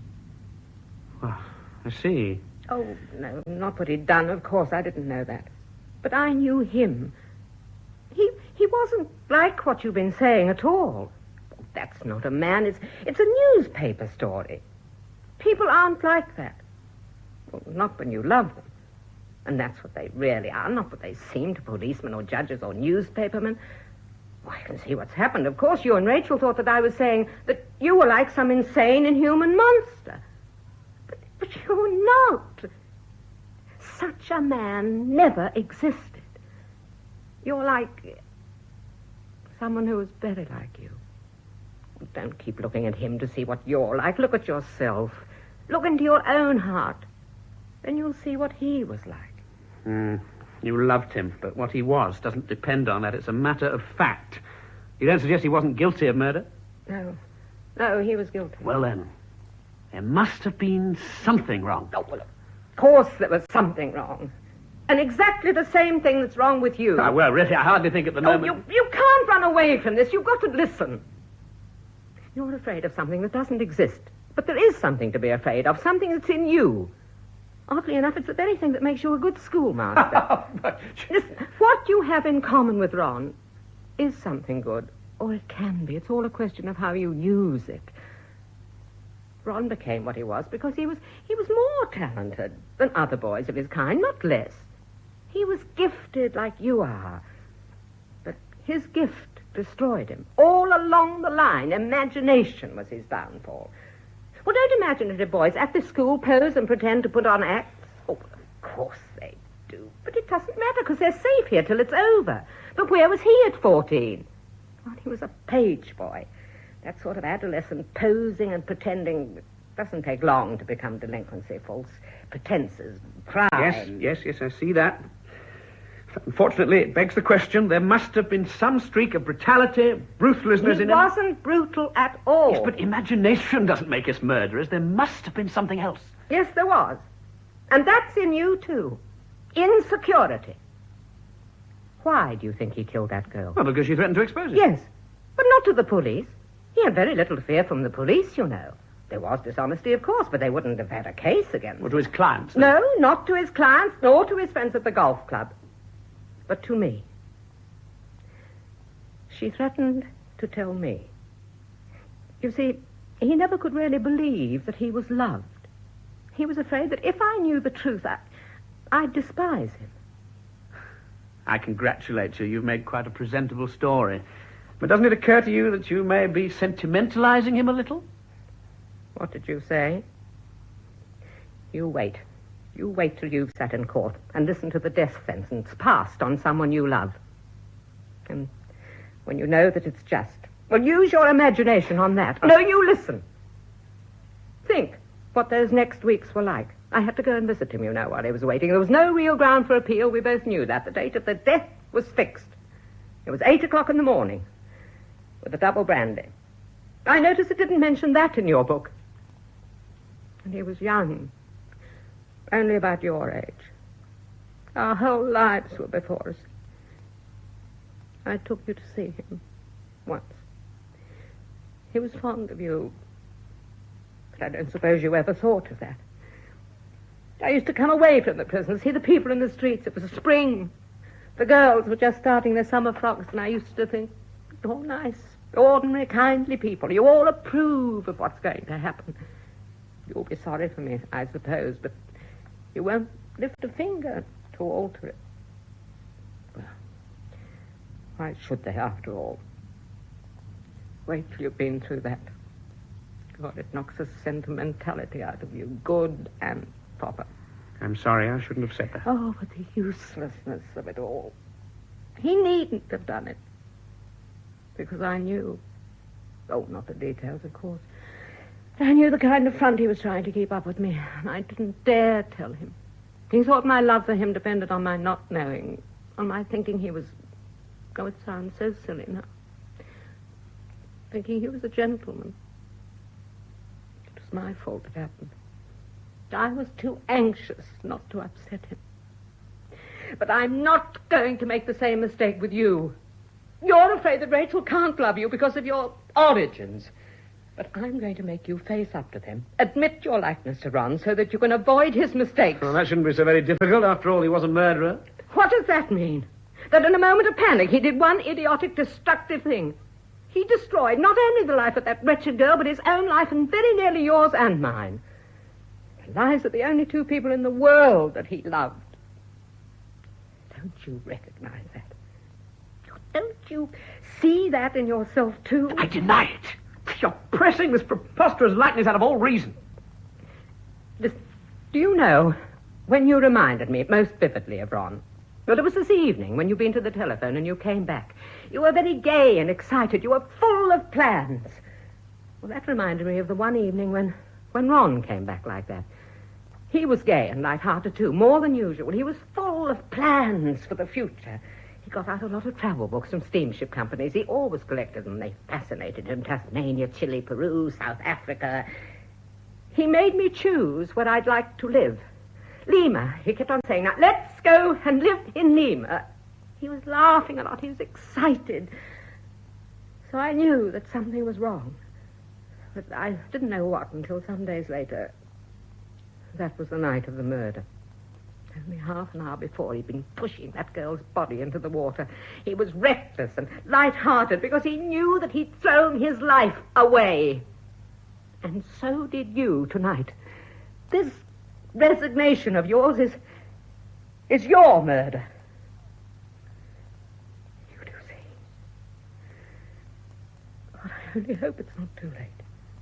Oh, I see. Oh, no, not what he'd done. Of course, I didn't know that. But I knew him. He wasn't like what you've been saying at all. That's not a man. It's a newspaper story. People aren't like that. Well, not when you love them. And that's what they really are, not what they seem to policemen or judges or newspapermen. Well, I can see what's happened. Of course, you and Rachel thought that I was saying that you were like some insane, inhuman monster. But you're not. Such a man never existed. You're like someone who is very like you. Don't keep looking at him to see what you're like. Look at yourself. Look into your own heart. Then you'll see what he was like. You loved him, but what he was doesn't depend on that. It's a matter of fact. You don't suggest he wasn't guilty of murder? No, he was guilty. Well, then, there must have been something wrong. Oh, well, of course there was something wrong. And exactly the same thing that's wrong with you. Ah, well, really, I hardly think at the moment... You can't run away from this. You've got to listen. You're afraid of something that doesn't exist. But there is something to be afraid of, something that's in you. Oddly enough, it's the very thing that makes you a good schoolmaster. But Listen, what you have in common with Ron is something good, or it can be. It's all a question of how you use it. Ron became what he was because he was more talented than other boys of his kind, not less. He was gifted like you are. But his gift destroyed him. All along the line, imagination was his downfall. Well, don't imaginative boys at the school pose and pretend to put on acts? Oh, of course they do. But it doesn't matter because they're safe here till it's over. But where was he at 14? Well, he was a page boy. That sort of adolescent posing and pretending doesn't take long to become delinquency. False pretenses, crime. Yes, I see that. Unfortunately, it begs the question, there must have been some streak of brutality, ruthlessness in him. He wasn't brutal at all. Yes, but imagination doesn't make us murderers. There must have been something else. Yes, there was. And that's in you, too. Insecurity. Why do you think he killed that girl? Well, because she threatened to expose it. Yes, but not to the police. He had very little to fear from the police, you know. There was dishonesty, of course, but they wouldn't have had a case against him. Well, to his clients? No, not to his clients, nor to his friends at the golf club. But to me. She threatened to tell me. You see, he never could really believe that he was loved. He was afraid that if I knew the truth, I'd despise him. I congratulate you. You've made quite a presentable story. But doesn't it occur to you that you may be sentimentalizing him a little? What did you say? You wait. You wait till you've sat in court and listened to the death sentence passed on someone you love. And when you know that it's just, well, use your imagination on that. No, you listen. Think what those next weeks were like. I had to go and visit him, you know, while he was waiting. There was no real ground for appeal. We both knew that. The date of the death was fixed. It was 8 o'clock in the morning with a double brandy. I noticed it didn't mention that in your book. And he was young, only about your age. Our whole lives were before us. I took you to see him once. He was fond of you, but I don't suppose you ever thought of that. I used to come away from the prison, see the people in the streets. It was spring. The girls were just starting their summer frocks, and I used to think, oh, nice, ordinary, kindly people. You all approve of what's going to happen. You'll be sorry for me, I suppose, but you won't lift a finger to alter it. Well, why should they, after all? Wait till you've been through that. God, it knocks the sentimentality out of you, good and proper. I'm sorry, I shouldn't have said that. Oh, but the uselessness of it all. He needn't have done it. Because I knew. Oh, not the details, of course. I knew the kind of front he was trying to keep up with me, and I didn't dare tell him. He thought my love for him depended on my not knowing, on my thinking he was... Oh, it sounds so silly now. Thinking he was a gentleman. It was my fault it happened. I was too anxious not to upset him. But I'm not going to make the same mistake with you. You're afraid that Rachel can't love you because of your origins. But I'm going to make you face up to them. Admit your likeness to Ron so that you can avoid his mistakes. Well, that shouldn't be so very difficult. After all, he was a murderer. What does that mean? That in a moment of panic, he did one idiotic, destructive thing. He destroyed not only the life of that wretched girl, but his own life and very nearly yours and mine. The lives of the only two people in the world that he loved. Don't you recognize that? Don't you see that in yourself, too? I deny it. You're pressing this preposterous likeness out of all reason. Listen, do you know, when you reminded me most vividly of Ron, well, it was this evening when you'd been to the telephone and you came back. You were very gay and excited. You were full of plans. Well, that reminded me of the one evening when Ron came back like that. He was gay and light-hearted, too, more than usual. He was full of plans for the future. He got out a lot of travel books from steamship companies. He always collected them. They fascinated him. Tasmania, Chile, Peru, South Africa. He made me choose where I'd like to live. Lima. He kept on saying, now, let's go and live in Lima. He was laughing a lot. He was excited. So I knew that something was wrong. But I didn't know what until some days later. That was the night of the murder. Only half an hour before, he'd been pushing that girl's body into the water. He was reckless and light-hearted because he knew that he'd thrown his life away. And so did you tonight. This resignation of yours is your murder. You do see. God, I only hope it's not too late.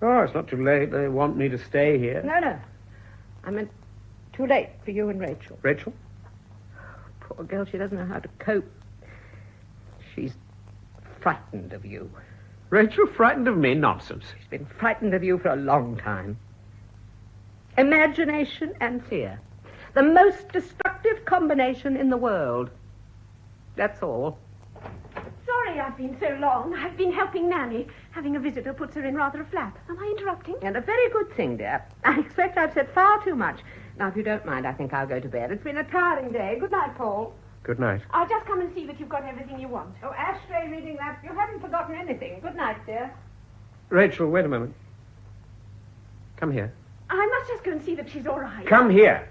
Oh, it's not too late. They want me to stay here. No. I meant too late for you and Rachel. Rachel? Poor girl, she doesn't know how to cope. She's frightened of you. Rachel frightened of me? Nonsense. She's been frightened of you for a long time. Imagination and fear. The most destructive combination in the world. That's all. Sorry I've been so long. I've been helping Nanny. Having a visitor puts her in rather a flap. Am I interrupting? And a very good thing, dear. I expect I've said far too much. Now, if you don't mind, I think I'll go to bed. It's been a tiring day. Good night, Paul. Good night. I'll just come and see that you've got everything you want. Oh, ashtray reading that. You haven't forgotten anything. Good night, dear. Rachel, wait a moment. Come here. I must just go and see that she's all right. Come here.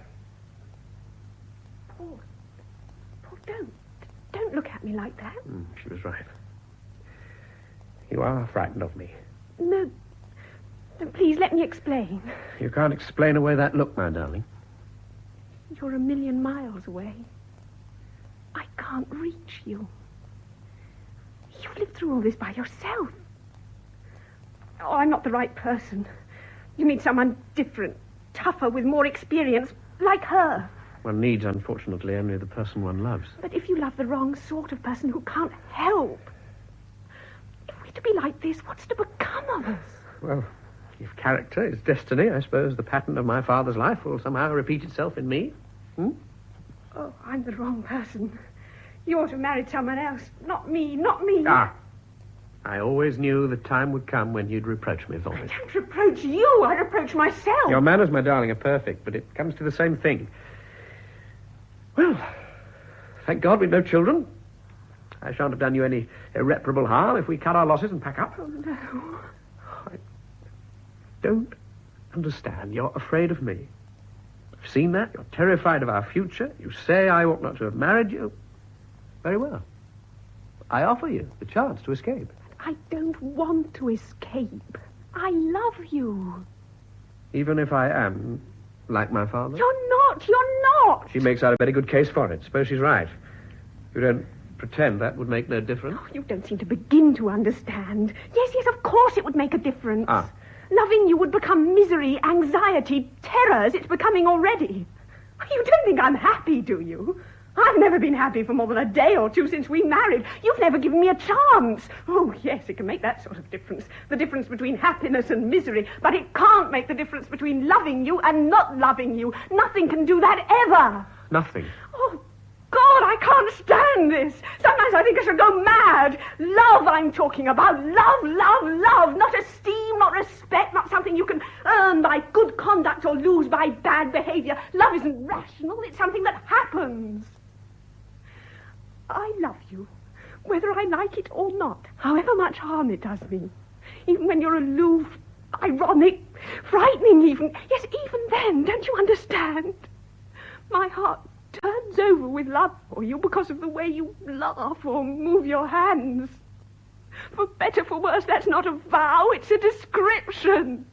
Paul, don't look at me like that. She was right. You are frightened of me. No, please let me explain. You can't explain away that look, my darling. You're a million miles away. I can't reach you. You've lived through all this by yourself. Oh, I'm not the right person. You need someone different, tougher, with more experience, like her. One needs, unfortunately, only the person one loves. But if you love the wrong sort of person who can't help, if we're to be like this, what's to become of us? Well, if character is destiny, I suppose the pattern of my father's life will somehow repeat itself in me. Oh, I'm the wrong person. You ought to have married someone else. Not me, not me. Ah. I always knew the time would come when you'd reproach me for it. I don't reproach you. I reproach myself. Your manners, my darling, are perfect, but it comes to the same thing. Well, thank God we've no children. I shan't have done you any irreparable harm if we cut our losses and pack up. Oh, no. I don't understand. You're afraid of me. I've seen that. You're terrified of our future. You say I ought not to have married you. Very well. I offer you the chance to escape. I don't want to escape. I love you. Even if I am like my father? You're not. She makes out a very good case for it. Suppose she's right. If you don't pretend, that would make no difference. Oh, you don't seem to begin to understand. Yes, of course it would make a difference. Ah. Loving you would become misery, anxiety, terror, as it's becoming already. You don't think I'm happy, do you? I've never been happy for more than a day or two since we married. You've never given me a chance. Oh, yes, it can make that sort of difference. The difference between happiness and misery. But it can't make the difference between loving you and not loving you. Nothing can do that ever. Nothing. Oh, God, I can't stand this. Sometimes I think I should go mad. Love I'm talking about. Love. Not esteem, not respect, not something you can earn by good conduct or lose by bad behavior. Love isn't rational. It's something that happens. I love you, whether I like it or not, however much harm it does me. Even when you're aloof, ironic, frightening even. Yes, even then, don't you understand? My heart turns over with love for you because of the way you laugh or move your hands. For better, for worse, that's not a vow, it's a description.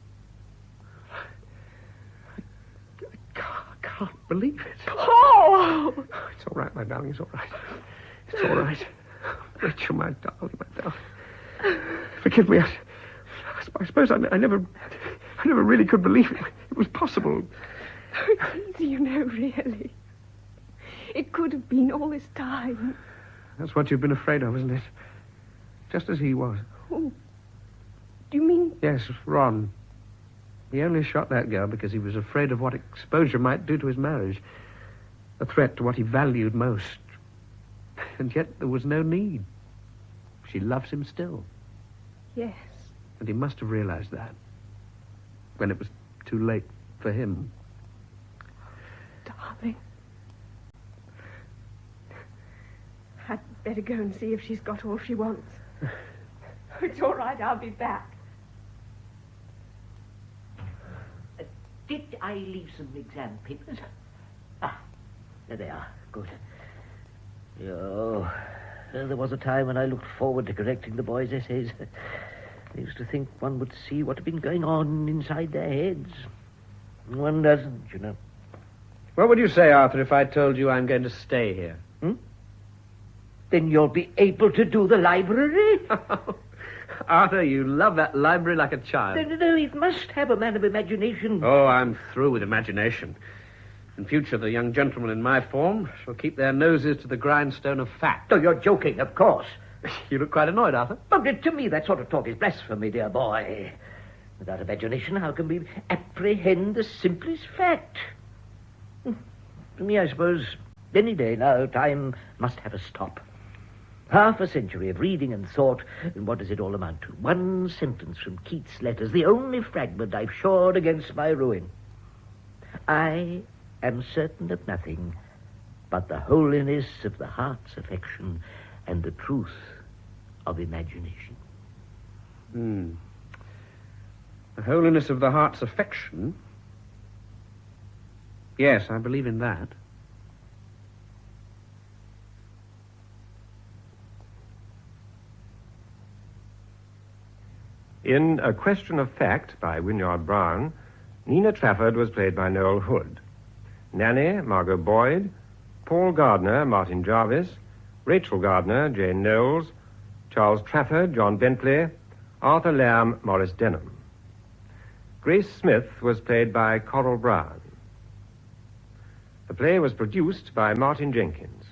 I can't believe it. Paul! It's all right, my darling, it's all right. It's all right. Rachel, my darling. Forgive me. I suppose I never really could believe it was possible. It's easy, really. It could have been all this time. That's what you've been afraid of, isn't it? Just as he was. Oh, do you mean... Yes, Ron. He only shot that girl because he was afraid of what exposure might do to his marriage. A threat to what he valued most. And yet there was no need. She loves him still. Yes. And he must have realized that. When it was too late for him. Darling. I'd better go and see if she's got all she wants. It's all right, I'll be back. Did I leave some exam papers? Ah, there they are. Good. There was a time when I looked forward to correcting the boys' essays. I used to think one would see what had been going on inside their heads. One doesn't, you know. What would you say, Arthur, if I told you I'm going to stay here? Then you'll be able to do the library. Arthur, you love that library like a child. No, it must have a man of imagination. Oh, I'm through with imagination. In future, the young gentlemen in my form shall keep their noses to the grindstone of fact. Oh, you're joking, of course. You look quite annoyed, Arthur. But to me, that sort of talk is blasphemy, dear boy. Without imagination, how can we apprehend the simplest fact? To me, I suppose, any day now, time must have a stop. Half a century of reading and thought, and what does it all amount to? One sentence from Keats' letters, the only fragment I've shored against my ruin. I am certain of nothing but the holiness of the heart's affection and the truth of imagination. The holiness of the heart's affection? Yes, I believe in that. In A Question of Fact by Wynward Browne, Nina Trafford was played by Noel Hood. Nanny, Margot Boyd. Paul Gardiner, Martin Jarvis. Rachel Gardiner, Jane Knowles. Charles Trafford, John Bentley. Arthur Lamb, Maurice Denham. Grace Smith was played by Coral Browne. The play was produced by Martin Jenkins.